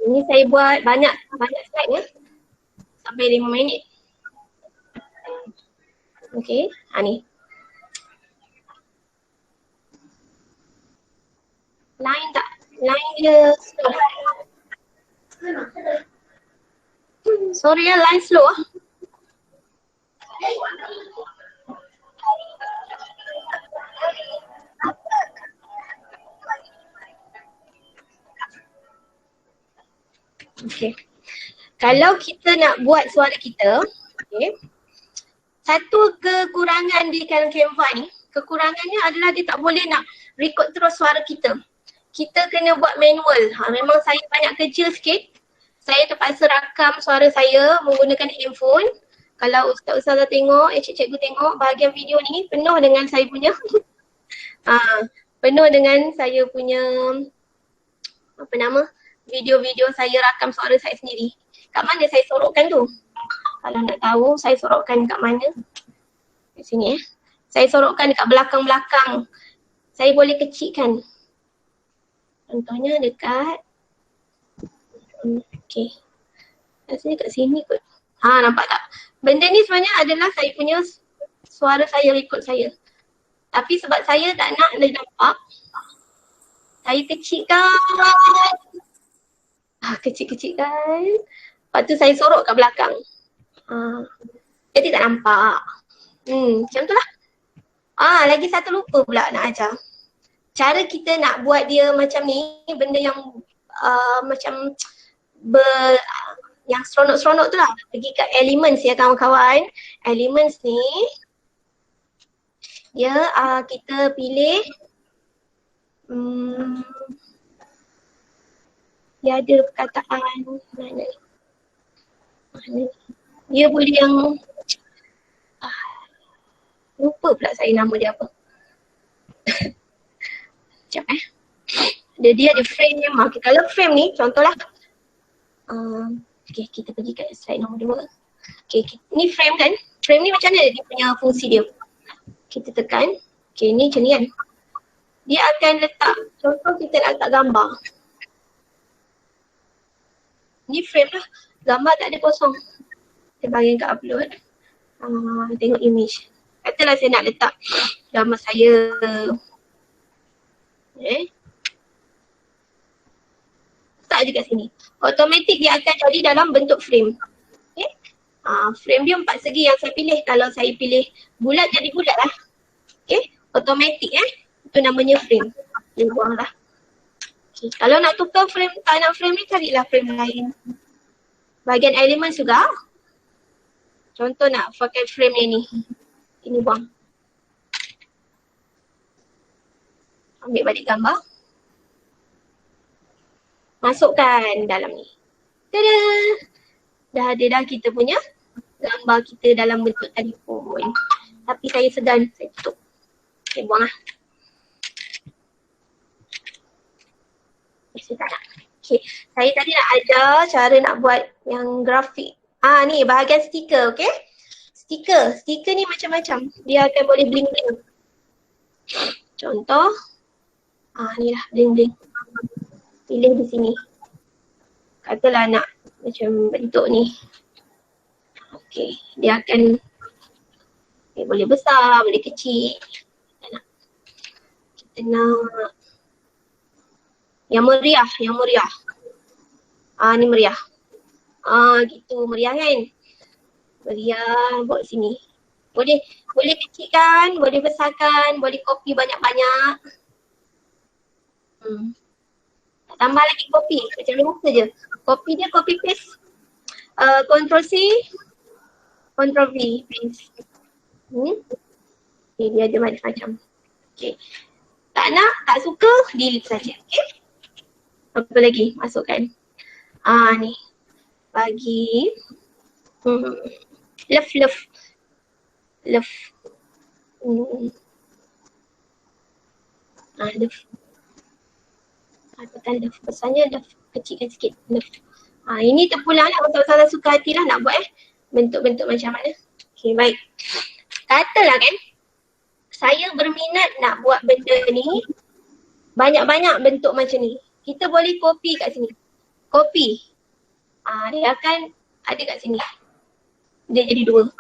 Ini saya buat banyak slide ya. Sampai 5 minit. Okay, ni. Line tak? Line dia slow. Sorry ya, line slow ah. Okay. Kalau kita nak buat suara kita, okay, satu kekurangan di Canva ni, kekurangannya adalah dia tak boleh nak record terus suara kita. Kita kena buat manual. Memang saya banyak kerja sikit. Saya terpaksa rakam suara saya menggunakan handphone. Kalau Ustazah tengok, cikgu tengok bahagian video ni penuh dengan saya punya penuh dengan saya punya apa nama, video-video saya rakam suara saya sendiri. Kat mana saya sorokkan tu? Kalau nak tahu saya sorokkan kat mana? Kat sini Saya sorokkan dekat belakang-belakang. Saya boleh kecilkan. Contohnya dekat okey. Rasanya kat sini kot. Nampak tak? Benda ni sebenarnya adalah saya punya suara saya, rekod saya. Tapi sebab saya tak nak dia nampak, saya kecilkan. Kecil-kecilkan. Lepas tu saya sorok kat belakang. Jadi tak nampak. Macam tu lah. Lagi satu lupa pula nak ajar. Cara kita nak buat dia macam ni, benda yang macam yang seronok-seronok tu lah. Pergi kat elements ya kawan-kawan. Elements ni, dia kita pilih dia ada perkataan mana ni. Dia boleh yang lupa pula saya nama dia apa. Sekejap Dia ada frame ni. Kalau frame ni contohlah okay, kita pergi kat slide nombor 2. Okay, ni frame kan. Frame ni macam mana dia punya fungsi dia. Kita tekan. Okay, ni macam ni kan. Dia akan letak, contoh kita nak letak gambar. Ni frame lah. Gambar tak ada kosong. Kita bagi kat upload. Tengok image. Katalah saya nak letak gambar saya. Letak je kat sini. Automatik dia akan jadi dalam bentuk frame. Okay. Frame dia 4 segi yang saya pilih. Kalau saya pilih bulat, jadi bulat lah. Okay. Automatik itu namanya frame. Dia buang lah. Okay. Kalau nak tukar frame, tak nak frame ni, carilah frame lain. Bahagian elemen juga. Contoh nak pakai frame ni. Ini buang. Ambil balik gambar. Masukkan dalam ni. Tada! Dah ada dah kita punya gambar kita dalam bentuk telefon. Tapi saya segan, saya tutup. Okay, buang lah. Saya tak nak. Okay, saya tadi nak ajar cara nak buat yang grafik. Ni bahagian stiker, okay? Stiker ni macam-macam. Dia akan boleh bling-bling. Contoh. Ni lah bling-bling. Pilih di sini. Katalah nak macam bentuk ni. Okay, dia akan boleh besar, boleh kecil. Kita nak yang meriah. Ni meriah. Gitu meriah kan. Meriah, buat sini. Boleh kecilkan, boleh besarkan, boleh copy banyak-banyak. Tambah lagi copy, macam lupa je. Copy dia copy paste. Ctrl C, Ctrl V, paste. Okay, dia ada macam-macam. Okay. Tak nak, tak suka, delete saja. Okay. Apa lagi? Masukkan. Ni. Bagi. Love. Love. Tekan love. Besarnya love. Kecilkan sikit. Love. Ini terpulang lah. Masalah suka hati lah nak buat bentuk-bentuk macam mana. Okay, baik. Katalah kan, saya berminat nak buat benda ni banyak-banyak bentuk macam ni. Kita boleh copy kat sini. Copy. Dia akan ada kat sini. Dia jadi 2.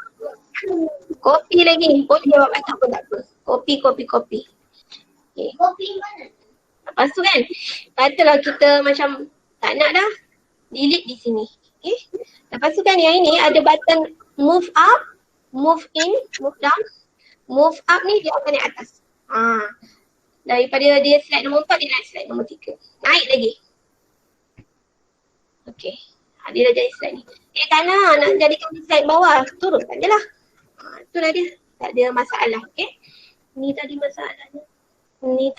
Copy lagi. Boleh jawab banyak pun tak apa. Copy. Okay. Copy mana? Lepas tu kan, katalah kita macam tak nak dah, delete di sini. Okay. Lepas tu kan yang ini ada button move up, move in, move down. Move up ni dia akan naik atas. Daripada dia slide nombor 4, dia naik slide nombor 3. Naik lagi. Okay. Dia dah jadi slide ni. Tak nak jadikan slide bawah. Turunkan je lah. Itulah dia. Tak ada masalah. Okay. Ni tadi masalahnya. Ni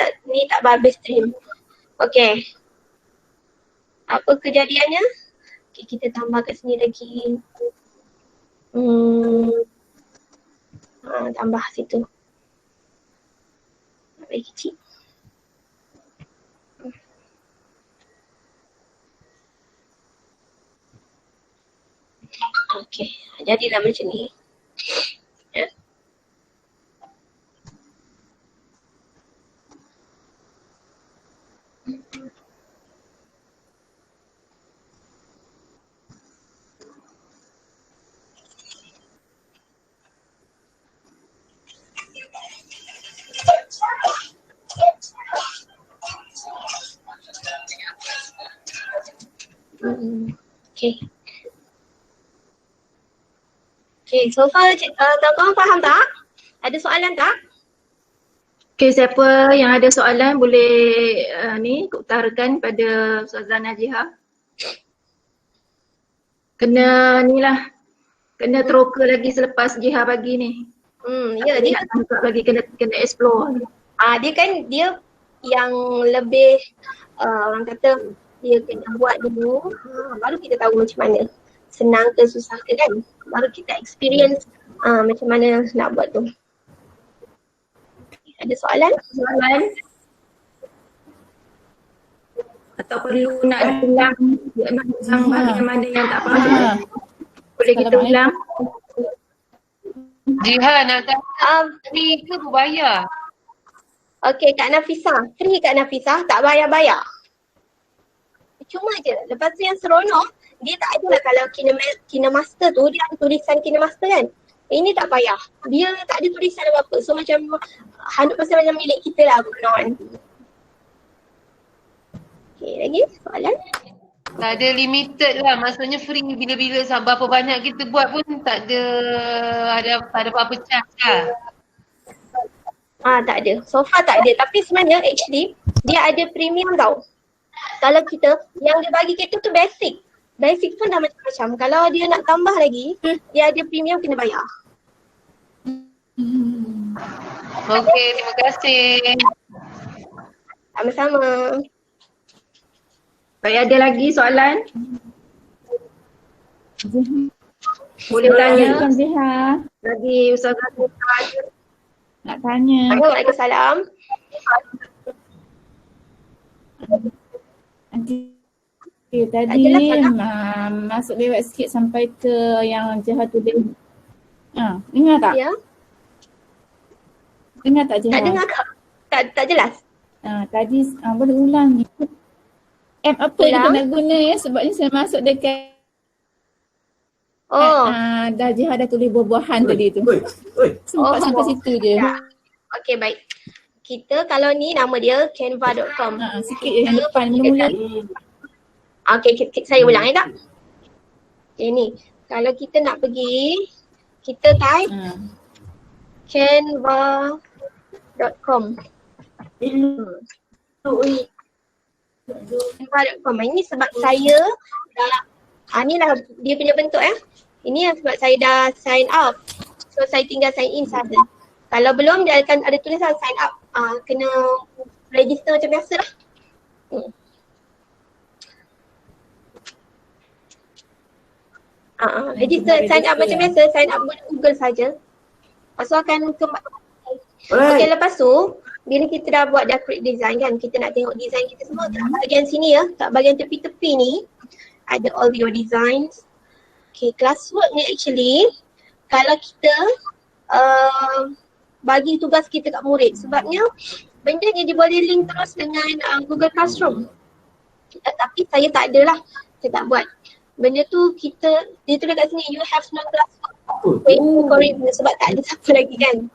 tak habis stream. Okay. Apa kejadiannya? Okay, kita tambah kat sini lagi. Tambah situ. Lebih kecil. Okey, jadilah macam ni. Ya. Okay. Okay, so far kawan-kawan faham tak? Ada soalan tak? Okay, siapa yang ada soalan boleh utarakan pada Ustazah Najiha. Kena ni lah, kena teroka lagi selepas Jiha bagi ni. Ya, dia nak tangkap lagi, kena explore. dia kan dia yang lebih orang kata dia kena buat dulu, baru kita tahu macam mana. Senang ke susah ke kan? Baru kita experience macam mana nak buat tu. Ada soalan? Atau perlu nak ulang bahagian mana yang tak faham? Boleh kita ulang? Jiha nak tanya free ke berbayar? Okay, Kak Nafisah. Free Kak Nafisah, tak bayar-bayar. Cuma je, lepas tu yang seronok, dia tak ada lah kalau KineMaster tu, dia ada tulisan KineMaster kan. Ini tak payah. Dia tak ada tulisan apa-apa. So macam 100% macam milik kita lah kawan. Okay, lagi soalan? Tak ada limited lah, maksudnya free bila-bila berapa banyak kita buat pun tak ada apa-apa charge lah. Tak ada. So far tak ada. Tapi sebenarnya actually dia ada premium tau. Kalau kita, yang dia bagi kita tu basic. Basic pun dah macam-macam. Kalau dia nak tambah lagi, dia ada premium kena bayar. Okey, terima kasih. Sama-sama. Baik, ada lagi soalan? Boleh tanya? Lagi Ustazah nak tanya. Waalaikumsalam. Okay, tadi masuk lewat sikit sampai ke yang Jiha tulis. Dengar tak? Ya. Dengar tak Jiha? Tak dengar Kak. Tak jelas. Tadi boleh ulang ni. App apa kita nak guna ya, sebabnya saya masuk dekat dah Jiha dah tulis buah-buahan tadi tu. Sempat sampai situ je. Okay, baik. Kita kalau ni nama dia canva.com. Sikit je yang depan mula-mula. Okay, saya ulang tak? Okay, ni. Kalau kita nak pergi, kita type canva.com. Canva.com. Ini sebab saya dah, ni lah dia punya bentuk Ini yang sebab saya dah sign up. So saya tinggal sign in saja. Kalau belum dia akan ada tulisan sign up. Kena register macam biasa lah. Register sign up macam biasa, sign up Google saja. Lepas tu akan okay, lepas tu bila kita dah buat dah create design kan, kita nak tengok design kita semua kat bahagian sini kat bahagian tepi-tepi ni ada all your designs. Okay, classwork ni actually kalau kita bagi tugas kita kat murid, sebabnya benda ni dia boleh link terus dengan Google Classroom. Tapi saya tak adalah, saya tak buat. Benda tu dia tulis kat sini, you have no classwork. Sebab tak ada siapa lagi kan.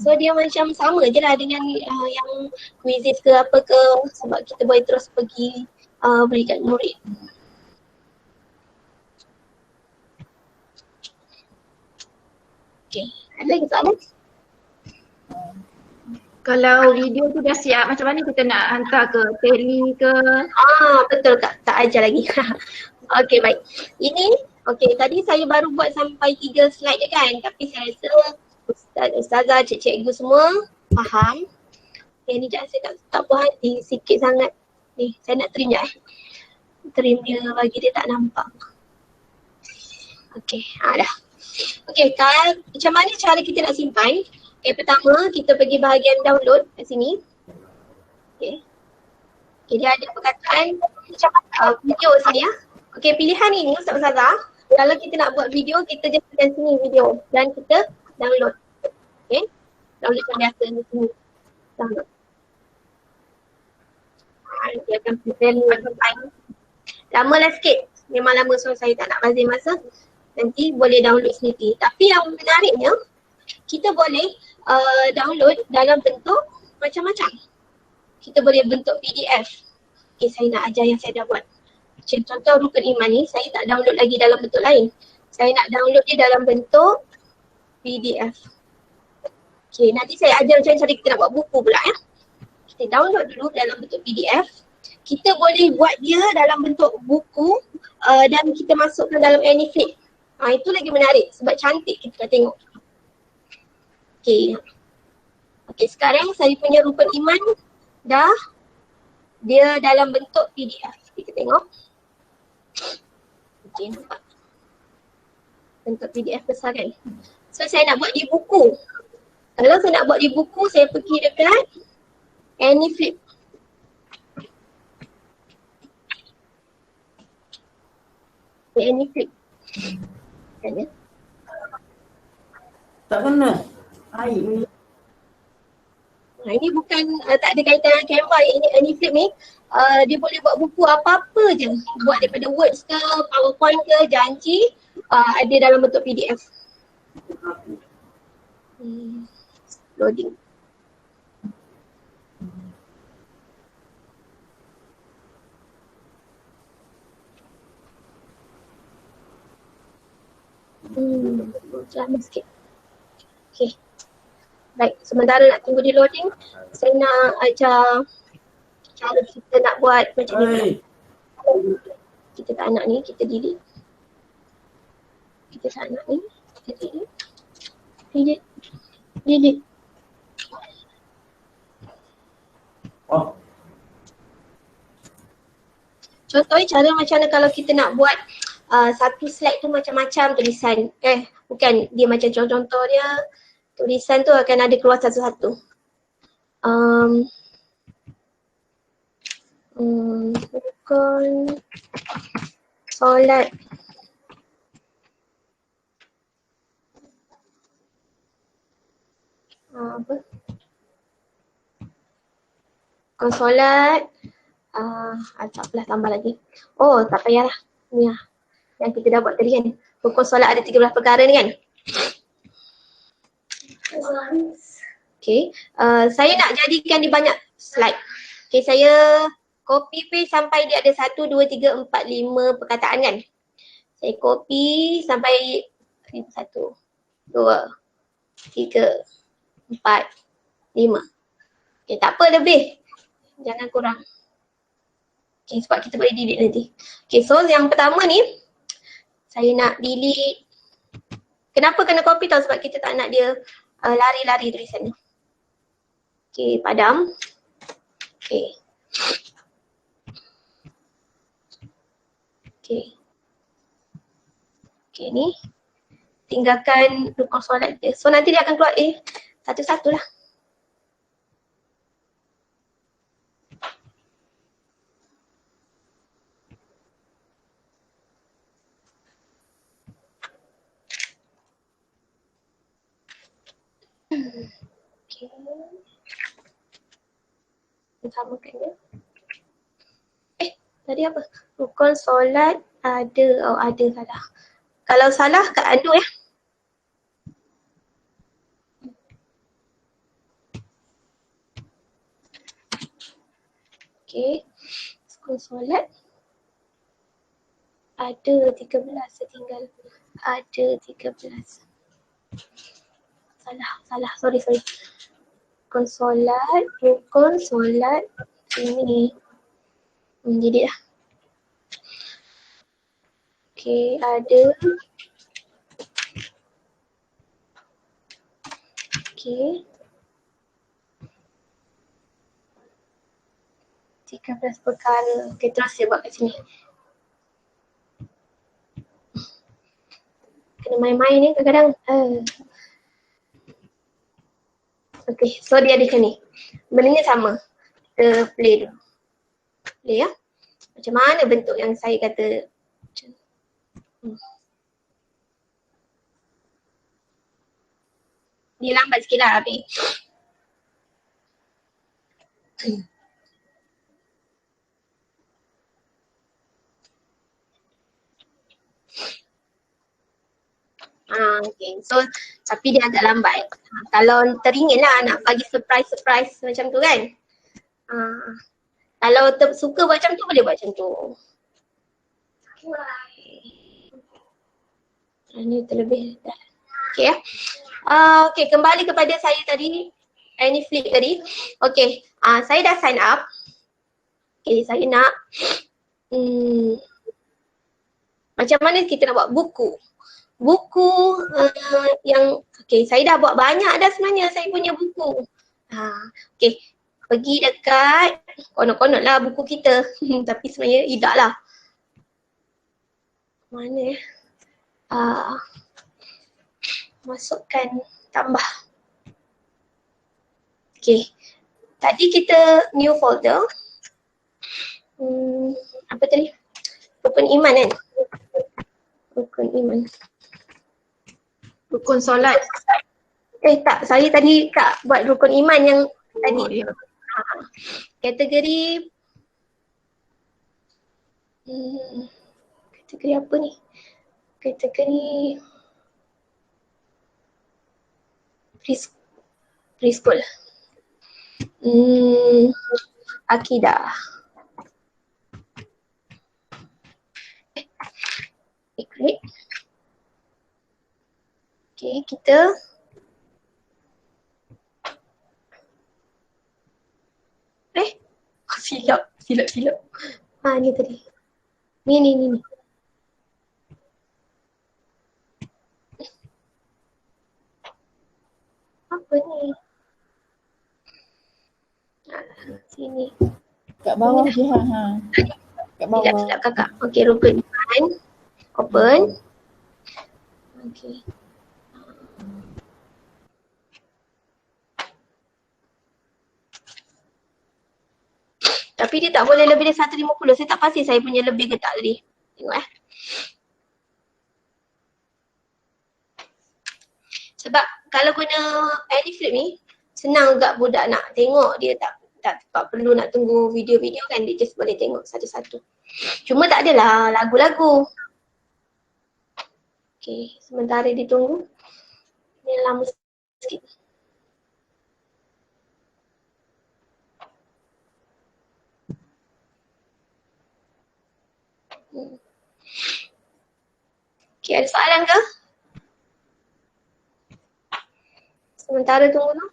So dia macam sama je lah dengan yang quizzes ke apa ke, sebab kita boleh terus pergi berikan murid. Okay, ada lagi soalan? Kalau video tu dah siap, macam mana kita nak hantar ke Tele ke? Betul Kak, tak ajar lagi. Okay, baik. Ini, okay, tadi saya baru buat sampai 3 slide je kan, tapi saya rasa Ustazah, cikgu semua faham. Okay, ni sekejap saya tak puas hati sikit sangat. Ni, saya nak trim sekejap Trim dia bagi dia tak nampak. Okay, dah. Okay, macam mana cara kita nak simpan? Okay, pertama kita pergi bahagian download kat sini. Okay. Okay, dia ada perkataan video sini Okay, pilihan ini Ustazah Kalau kita nak buat video, kita just tekan sini video dan kita download. Okay, download macam biasa di sini. Download. Dia akan prepare time. Lamalah sikit. Memang lama, so saya tak nak bazir masa. Nanti boleh download sendiri. Tapi yang menariknya, kita boleh download dalam bentuk macam-macam. Kita boleh bentuk PDF. Okay, saya nak ajar yang saya dah buat. Macam contoh rukun iman ni, saya tak download lagi dalam bentuk lain. Saya nak download dia dalam bentuk PDF. Okay, nanti saya ajar macam cara kita nak buat buku pula ya. Kita download dulu dalam bentuk PDF. Kita boleh buat dia dalam bentuk buku dan kita masukkan dalam AnyFlip. Itu lagi menarik sebab cantik kita tengok. Okay. Okay, sekarang saya punya rukun iman dah dia dalam bentuk PDF. Kita tengok. Okay, nampak. Bentuk PDF besar kan. So saya nak buat di buku. Kalau saya nak buat di buku, saya pergi dekat AnyFlip. AnyFlip. Kan ya? Tak kena. Air ni. Ini bukan tak ada kaitan dengan Canva. Ini AnyFlip ni dia boleh buat buku apa-apa je. Buat daripada Words ke, PowerPoint ke, janji ada dalam bentuk PDF. Loading. Lama sikit. Okay. Baik, sementara nak tunggu di loading, saya nak ajar cara kita nak buat macam ni. Kita tak nak ni, kita delete. Kita tak nak ni, kita delete. Delete. Delete. Oh. Contohnya cara macam mana kalau kita nak buat satu slide tu macam-macam tulisan. Bukan, dia macam contoh dia. Tulisan tu akan ada keluar satu-satu. Rukun solat. Apa? Rukun solat. Tak apalah, tambah lagi. Oh, tak payahlah. Ni lah. Yang kita dah buat tadi kan. Rukun solat ada 13 perkara ni kan. Okay, saya nak jadikan dia banyak slide. Okay, saya copy paste sampai dia ada 1, 2, 3, 4, 5 perkataan kan. Saya copy sampai 1, 2, 3, 4, 5. Okay, tak apa lebih. Jangan kurang. Okay, sebab kita boleh delete nanti. Okay, so yang pertama ni, saya nak delete. Kenapa kena copy tau? Sebab kita tak nak dia lari-lari tulisan ni. Okay, padam. Okay. Okay. Okay, ni. Tinggalkan rukun solat dia. So nanti dia akan keluar satu-satu lah. Okay. Samakan dia. Tadi apa? Rukun solat ada. Oh, ada salah. Kalau salah, kat anu ya. Okay. Rukun solat ada 13 setinggal. Ada 13. Salah. Sorry. Rukun solat ini. Jadi dah. Okay, ada. Okay. 13 perkara. Okay, terus saya buat kat sini. Kena main-main ni kadang-kadang. Okay, so dia ada macam ni. Benda ni sama. Kita play dulu. Play ya. Macam mana bentuk yang saya kata. dia lambat sikit lah Abi. Okay. So tapi dia agak lambat. Kalau teringin lah nak bagi surprise macam tu kan. Kalau suka buat macam tu boleh buat macam tu. Ini terlebih dah. Okay ya. Okay, kembali kepada saya tadi, AnyFlip tadi. Okay, saya dah sign up. Okay, saya nak macam mana kita nak buat buku. Yang okay, saya dah buat banyak dah sebenarnya saya punya buku. Okay, pergi dekat konot-konot lah buku kita. Tapi sebenarnya tidak lah. Mana ya? Masukkan tambah. Okay, tadi kita new folder. Apa tadi? Rukun iman kan? Rukun iman. Rukun solat. Tak, saya tadi Kak buat rukun iman yang tadi. Ya. Kategori kategori apa ni? Kategori preschool. Akidah. Great. Okay, kita silap. Ni tadi. Ni. Apa ni? Sini. Kat bawah je Kat bawah. Silap kakak. Okay, rukun iman. Open. Okay. Tapi dia tak boleh lebih dari 150. Saya tak pasti saya punya lebih ke tak tadi. Tengok Sebab kalau guna AnyFlip ni, senang juga budak nak tengok. Dia tak perlu nak tunggu video-video kan. Dia just boleh tengok satu-satu. Cuma tak adalah lagu-lagu. Okay, sementara ditunggu. Ini lama sikit. Okay, ada soalan ke? Sementara tunggu lah.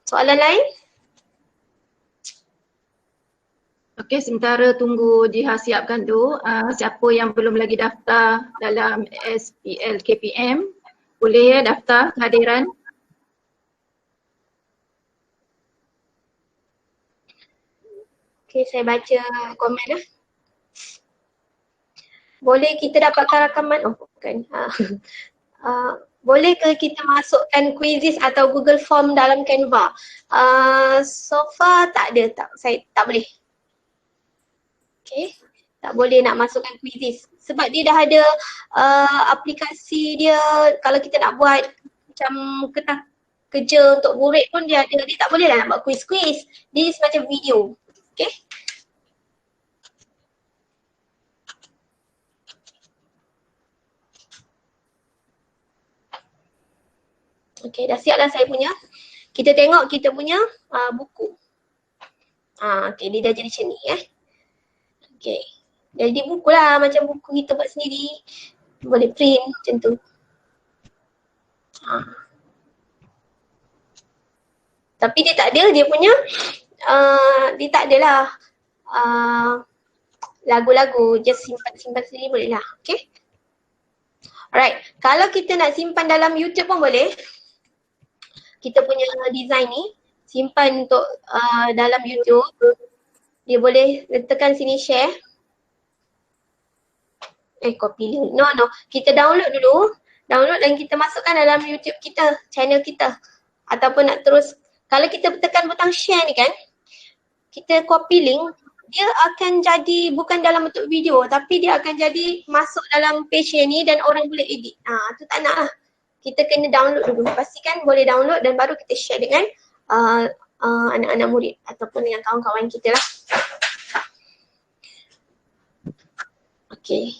Soalan lain? Okey, sementara tunggu Jiha siapkan tu, siapa yang belum lagi daftar dalam SPL KPM, boleh ya daftar kehadiran. Okey, saya baca komen lah. Boleh kita dapatkan rakaman? Oh, bukan. Boleh ke kita masukkan quizzes atau Google Form dalam Canva? So far tak ada, saya tak boleh. Okay, tak boleh nak masukkan quizzes sebab dia dah ada aplikasi dia. Kalau kita nak buat macam kerja untuk murid pun dia ada, dia tak boleh lah nak buat quiz-quiz. Dia semacam video. Okay. Okay, dah siap dah saya punya. Kita tengok kita punya buku. Okay, dia dah jadi macam ni Okay, jadi buku lah macam buku kita buat sendiri. Boleh print macam tu. Tapi dia tak ada, dia punya dia tak adalah lagu-lagu, just simpan sendiri boleh lah. Okay. Alright, kalau kita nak simpan dalam YouTube pun boleh. Kita punya design ni simpan untuk dalam YouTube. Dia boleh letakkan sini share. Copy link. No. Kita download dulu. Download dan kita masukkan dalam YouTube kita, channel kita. Ataupun nak terus, kalau kita tekan butang share ni kan, kita copy link, dia akan jadi bukan dalam bentuk video tapi dia akan jadi masuk dalam page ni dan orang boleh edit. Tu tak nak lah. kita kena download dulu. Pastikan boleh download dan baru kita share dengan anak-anak murid ataupun dengan kawan-kawan kita lah. Okay.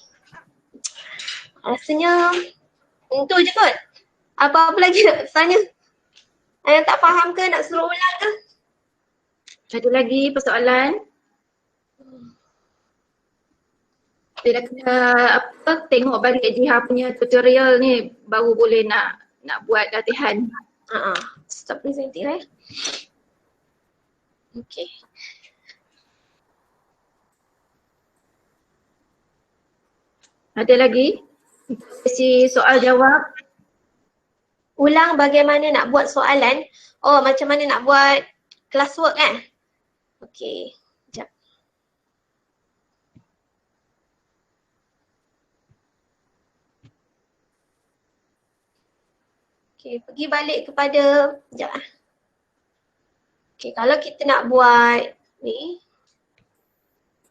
Rasanya itu je kot. Apa-apa lagi nak tanya? Yang tak faham ke, nak suruh ulang ke? Ada lagi persoalan? Kita dah kena tengok balik Jiha punya tutorial ni baru boleh nak buat latihan. Stop presenting eh. Okay. Ada lagi? Sesi soal jawab. Ulang bagaimana nak buat soalan. Oh, macam mana nak buat classwork kan? Okay. Sekejap. Okay, pergi balik kepada, sekejap. Okay, kalau kita nak buat ni,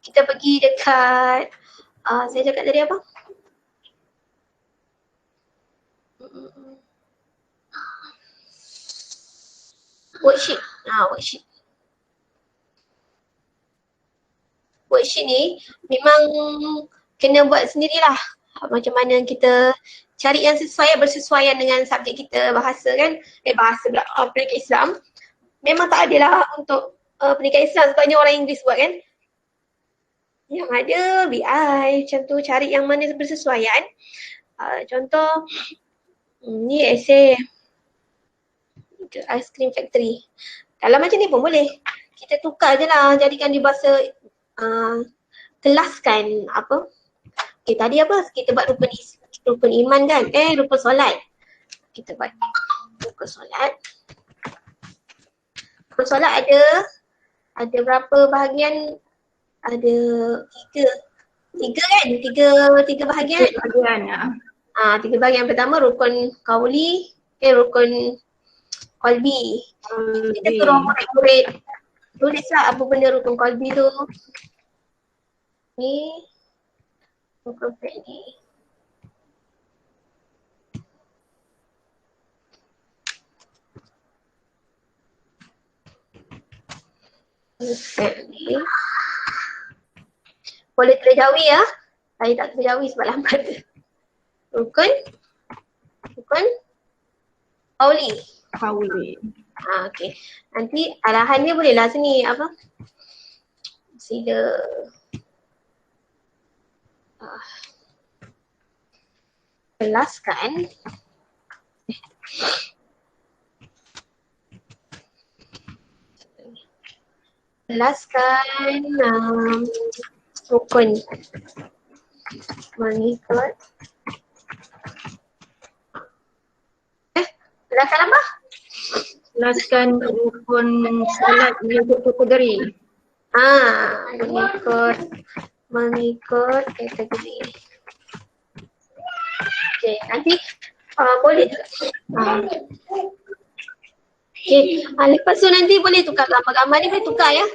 kita pergi dekat, saya cakap tadi apa? Worksheet. Worksheet. Worksheet ni memang kena buat sendirilah. Macam mana kita cari yang bersesuaian dengan subjek kita, bahasa kan. Bahasa pula, pendidikan Islam. Memang tak adalah untuk pendidikan Islam sebabnya orang Inggeris buat kan. Yang ada BI, macam tu cari yang mana bersesuaian. Contoh, ni esay Ice Cream Factory. Kalau macam ni pun boleh. Kita tukar je lah, jadikan dia bahasa kelaskan apa. Okay, tadi apa? Kita buat rukun iman kan? Rukun solat. Kita buat rukun solat. Rukun solat ada berapa bahagian? Ada tiga kan? Tiga bahagian. Tiga bahagian. Pertama rukun kauli, rukun kolbi. Kita suruh murid-murid tulislah apa benda rukun kolbi tu. Ni rukun fi'li. Fi'li. Boleh terjawi ya. Saya tak terjawi sebab lambat. Rukun kauli. Okay. Nanti arahan dia bolehlah sini apa? Sila kelaskan rukun mengikut kelaskan apa? Kelaskan rukun solat mengikut kategori. Mengikut kategori. Okay, nanti boleh juga. Okay, lepas tu nanti boleh tukar gambar-gambar ni, boleh tukar ya.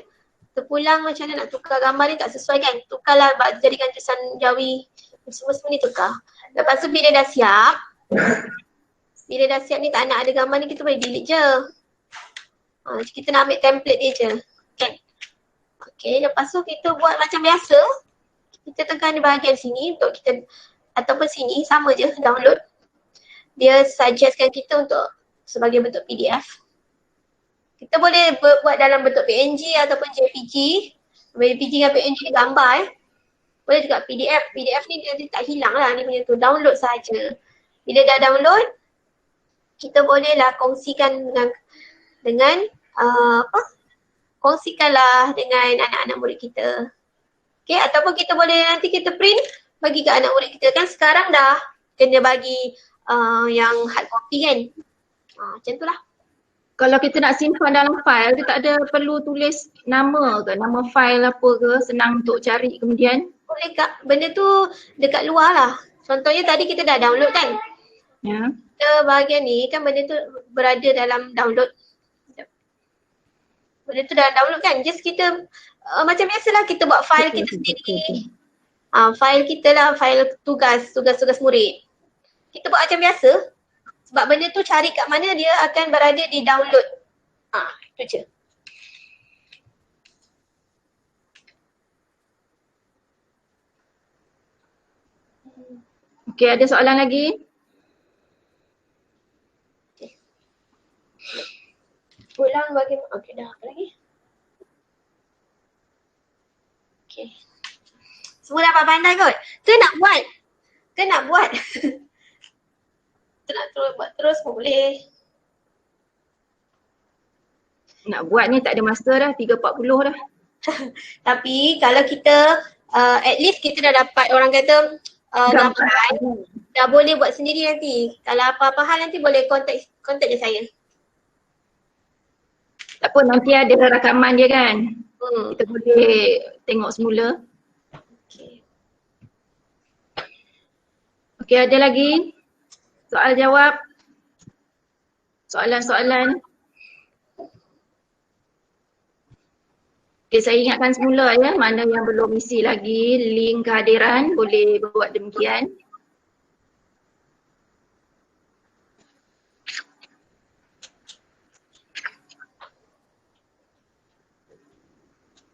Terpulang macam mana nak tukar gambar ni tak sesuai kan. Tukarlah, jadikan tulisan jawi. Semua ni tukar. Lepas tu bila dah siap ni tak nak ada gambar ni, kita boleh delete je. Kita nak ambil template dia je. Kan? Okay, lepas tu kita buat macam biasa. Kita tekan di bahagian sini untuk kita, ataupun sini sama je download. Dia suggestkan kita untuk sebagai bentuk PDF. Kita boleh buat dalam bentuk PNG ataupun JPG. JPG dengan PNG ni gambar Boleh juga PDF. PDF ni dia tak hilang lah, ni punya tu. Download saja. Bila dah download, kita bolehlah kongsikan dengan kongsikanlah dengan anak-anak murid kita. Okay, ataupun kita boleh nanti kita print bagi ke anak murid kita. Kan sekarang dah kena bagi yang hard copy kan. Macam tu lah. Kalau kita nak simpan dalam file, dia tak ada perlu tulis nama ke, nama file apa ke, senang untuk cari kemudian? Boleh Kak, benda tu dekat luar lah. Contohnya tadi kita dah download kan. Ya. Bahagian ni kan benda tu berada dalam download. Benda tu dah download kan, just kita macam biasalah kita buat file kita sendiri. File kita lah, file tugas murid. Kita buat macam biasa. Sebab benda tu cari kat mana dia akan berada di download. Itu je. Okey, ada soalan lagi? Ulang bagaimana? Okey, dah apa lagi? Okey. Semua dapat pandai kot. Ke nak buat? Kita nak terus buat terus pun boleh. Nak buat ni tak ada masa dah, 3.40 dah. Tapi kalau kita at least kita dah dapat orang kata gambaran, dah boleh buat sendiri nanti. Kalau apa-apa hal nanti boleh kontak je saya. Tak apa, nanti ada rakaman dia kan. Kita boleh tengok semula. Okey, ada lagi? Soal jawab? Soalan-soalan? Okey, saya ingatkan semula ya, mana yang belum isi lagi link kehadiran boleh buat demikian.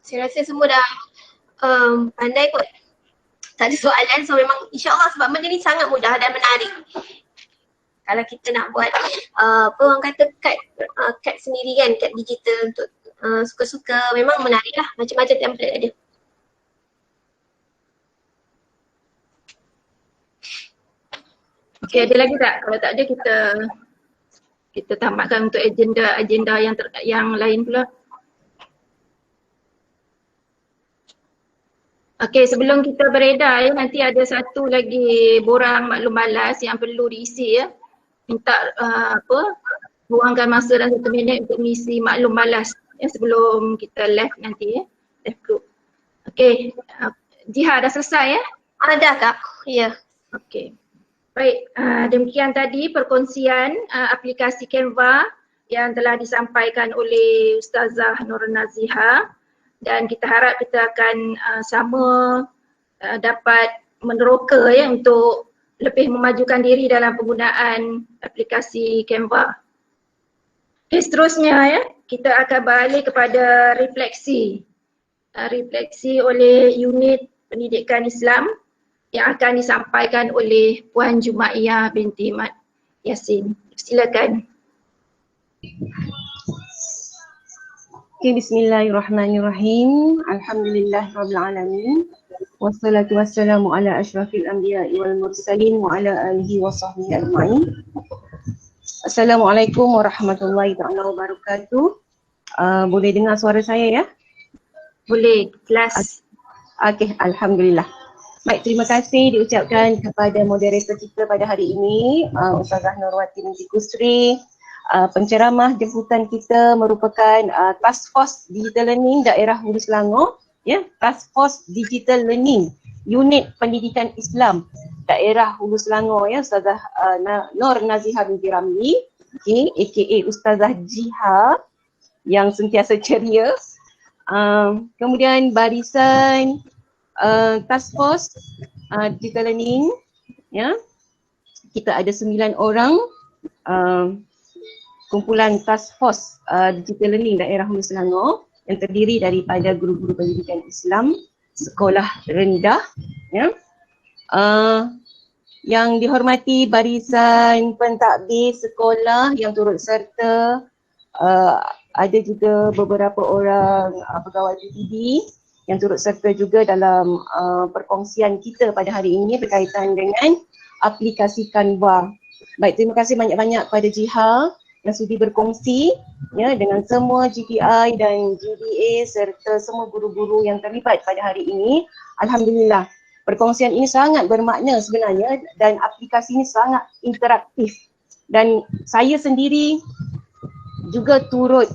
Saya rasa semua dah pandai kot. Tak ada soalan, so memang insyaAllah sebab benda ni sangat mudah dan menarik. Kalau kita nak buat apa orang kata kad sendiri kan, kad digital untuk suka-suka, memang menarik lah, macam-macam template ada. Okey, ada lagi tak? Kalau tak ada kita tamatkan untuk agenda yang lain pula. Okey, sebelum kita beredar ya, nanti ada satu lagi borang maklum balas yang perlu diisi ya. Minta luangkan masa dalam 1 minit untuk mengisi maklum balas ya, sebelum kita left nanti ya, left group. Okey, Jiha dah selesai ya? Dah Kak, ya. Okey. Baik, demikian tadi perkongsian aplikasi Canva yang telah disampaikan oleh Ustazah Nur Naziha. Dan kita harap kita akan sama dapat meneroka ya untuk lebih memajukan diri dalam penggunaan aplikasi Canva. Okay, seterusnya ya, kita akan balik kepada refleksi. Refleksi oleh unit pendidikan Islam yang akan disampaikan oleh Puan Jumaiyah binti Mat Yasin. Silakan. Okay, bismillahirrahmanirrahim. Alhamdulillahirrabbilalamin. Wassalatu wassalamu ala asyrafil anbiya'i wal mursalin wa ala alihi wa sahbihi ajma'in. Assalamualaikum warahmatullahi ta'ala wabarakatuh. Boleh dengar suara saya ya? Boleh, kelas. Okay, Alhamdulillah. Baik, terima kasih diucapkan kepada moderator kita pada hari ini, Ustazah Nurwati binti Kusri. Penceramah jemputan kita merupakan Task Force Digital Learning Daerah Hulu Selangor, ya, Task Force Digital Learning Unit Pendidikan Islam Daerah Hulu Selangor ya, Ustazah Nur Naziha binti Ramli, okay, aka Ustazah Jiha yang sentiasa ceria. Kemudian barisan Task Force Digital Learning, ya, kita ada 9 orang. Kumpulan Task Force Digital Learning Daerah Hulu Selangor yang terdiri daripada guru-guru pendidikan Islam sekolah rendah ya. Yang dihormati barisan pentadbir sekolah yang turut serta, ada juga beberapa orang pegawai PTD yang turut serta juga dalam perkongsian kita pada hari ini berkaitan dengan aplikasi Canva. Baik, terima kasih banyak-banyak kepada Jiha yang sudi berkongsi ya dengan semua GPI dan GDA serta semua guru-guru yang terlibat pada hari ini. Alhamdulillah, perkongsian ini sangat bermakna sebenarnya dan aplikasi ini sangat interaktif dan saya sendiri juga turut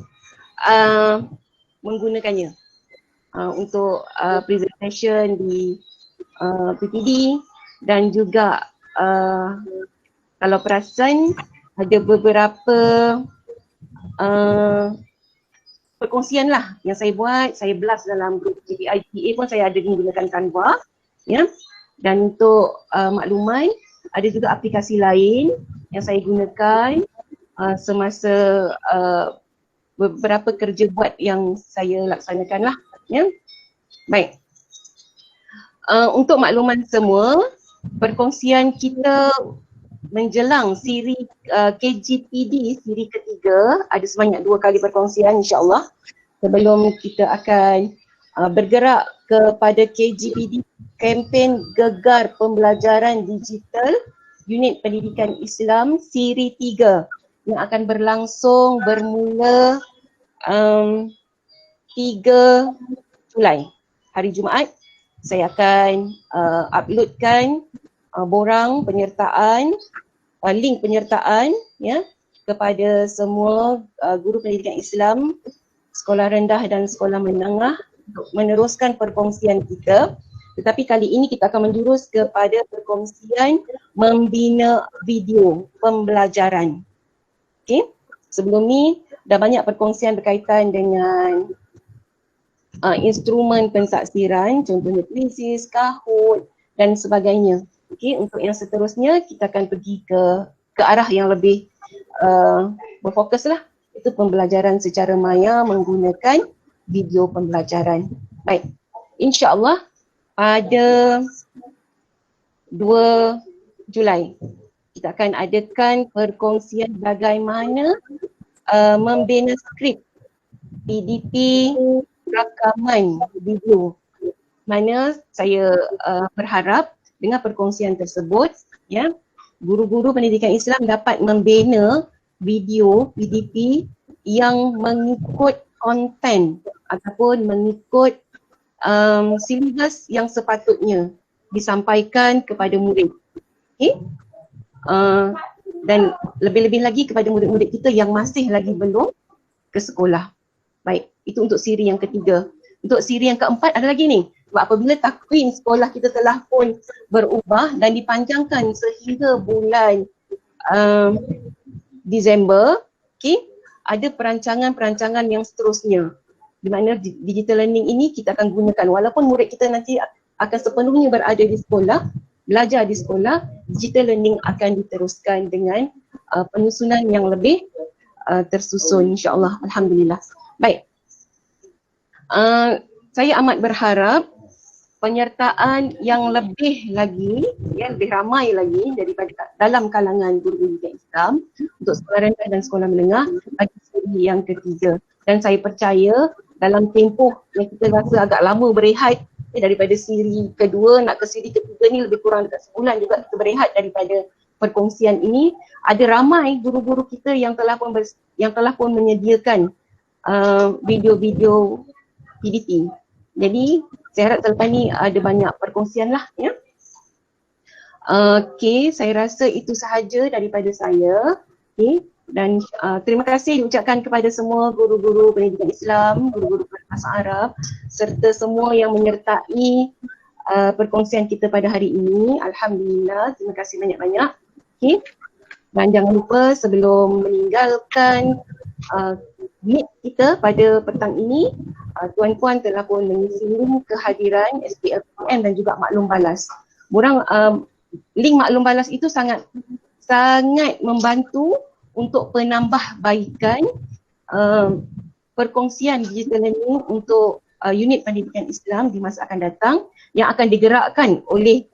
menggunakannya untuk presentation di PTD dan juga kalau perasan ada beberapa perkongsian lah yang saya buat, saya blast dalam grup GPI pun saya ada menggunakan Canva ya. Dan untuk makluman ada juga aplikasi lain yang saya gunakan semasa beberapa kerja buat yang saya laksanakan lah. Ya. Baik. Untuk makluman semua, perkongsian kita menjelang siri KGPD siri ketiga ada sebanyak 2 kali perkongsian insya-Allah. Sebelum kita akan bergerak kepada KGPD, kempen Gegar Pembelajaran Digital Unit Pendidikan Islam siri 3 yang akan berlangsung bermula 3 Julai hari Jumaat. Saya akan uploadkan borang penyertaan, link penyertaan ya kepada semua guru pendidikan Islam sekolah rendah dan sekolah menengah untuk meneruskan perkongsian kita. Tetapi kali ini kita akan menjurus kepada perkongsian membina video pembelajaran. Okey. Sebelum ni dah banyak perkongsian berkaitan dengan instrumen pensaksiran, contohnya krisis, Kahoot dan sebagainya. Okey, untuk yang seterusnya kita akan pergi ke arah yang lebih berfokus lah. Itu pembelajaran secara maya menggunakan video pembelajaran. Baik, insya-Allah pada 2 Julai kita akan adakan perkongsian bagaimana membina skrip PDP rakaman video. Mana saya berharap dengan perkongsian tersebut ya, guru-guru pendidikan Islam dapat membina video PDP yang mengikut konten ataupun mengikut silibus yang sepatutnya disampaikan kepada murid. Okay? Dan lebih-lebih lagi kepada murid-murid kita yang masih lagi belum ke sekolah. Baik, itu untuk siri yang ketiga. Untuk siri yang keempat ada lagi ni. Sebab apabila takwim sekolah kita telah pun berubah dan dipanjangkan sehingga bulan Disember, okay, ada perancangan-perancangan yang seterusnya. Di mana digital learning ini kita akan gunakan walaupun murid kita nanti akan sepenuhnya berada di sekolah, belajar di sekolah, digital learning akan diteruskan dengan penyusunan yang lebih tersusun insya-Allah. Alhamdulillah. Baik. Saya amat berharap penyertaan yang lebih lagi, ya, lebih ramai lagi daripada dalam kalangan guru pendidikan Islam untuk sekolah rendah dan sekolah menengah bagi siri yang ketiga. Dan saya percaya dalam tempoh yang kita rasa agak lama berehat daripada siri kedua nak ke siri ketiga ni lebih kurang dekat sebulan juga kita berehat daripada perkongsian ini, ada ramai guru-guru kita yang telah pun menyediakan video-video PDP. Jadi saya harap selepas ni ada banyak perkongsian lah ya. Okey, saya rasa itu sahaja daripada saya. Okey, dan terima kasih diucapkan kepada semua guru-guru pendidikan Islam, guru-guru bahasa Arab serta semua yang menyertai perkongsian kita pada hari ini. Alhamdulillah, terima kasih banyak-banyak. Okey. Dan jangan lupa sebelum meninggalkan meet kita pada petang ini, tuan-puan telah pun mengisi link kehadiran SPLPM dan juga maklum balas. Borang link maklum balas itu sangat membantu untuk penambahbaikan perkongsian digital learning untuk unit pendidikan Islam di masa akan datang yang akan digerakkan oleh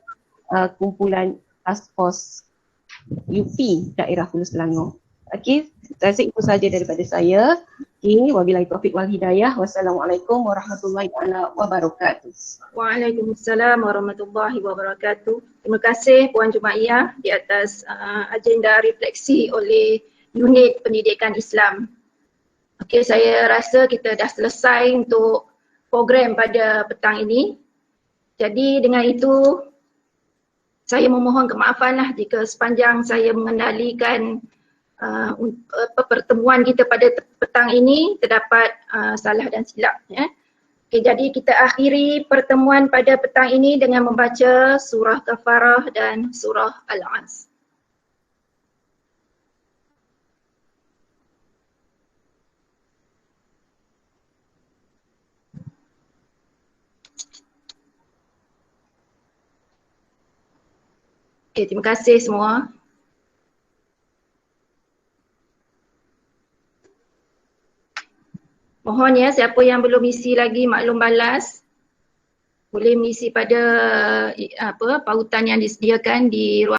kumpulan Task Force UP daerah Hulu Selangor. Okey, saya rasa itu sahaja daripada saya. Okey, wabillahi taufiq wal hidayah. Wassalamualaikum warahmatullahi wabarakatuh. Waalaikumsalam warahmatullahi wabarakatuh. Terima kasih Puan Jumaiyah di atas agenda refleksi oleh unit pendidikan Islam. Okey, saya rasa kita dah selesai untuk program pada petang ini. Jadi dengan itu saya memohon kemaafanlah jika sepanjang saya mengendalikan pertemuan kita pada petang ini terdapat salah dan silap ya. Okay, jadi kita akhiri pertemuan pada petang ini dengan membaca surah Kafarah dan surah Al-As. Okay, terima kasih semua. Mohon ya, siapa yang belum isi lagi maklum balas, boleh mengisi pada pautan yang disediakan di ruang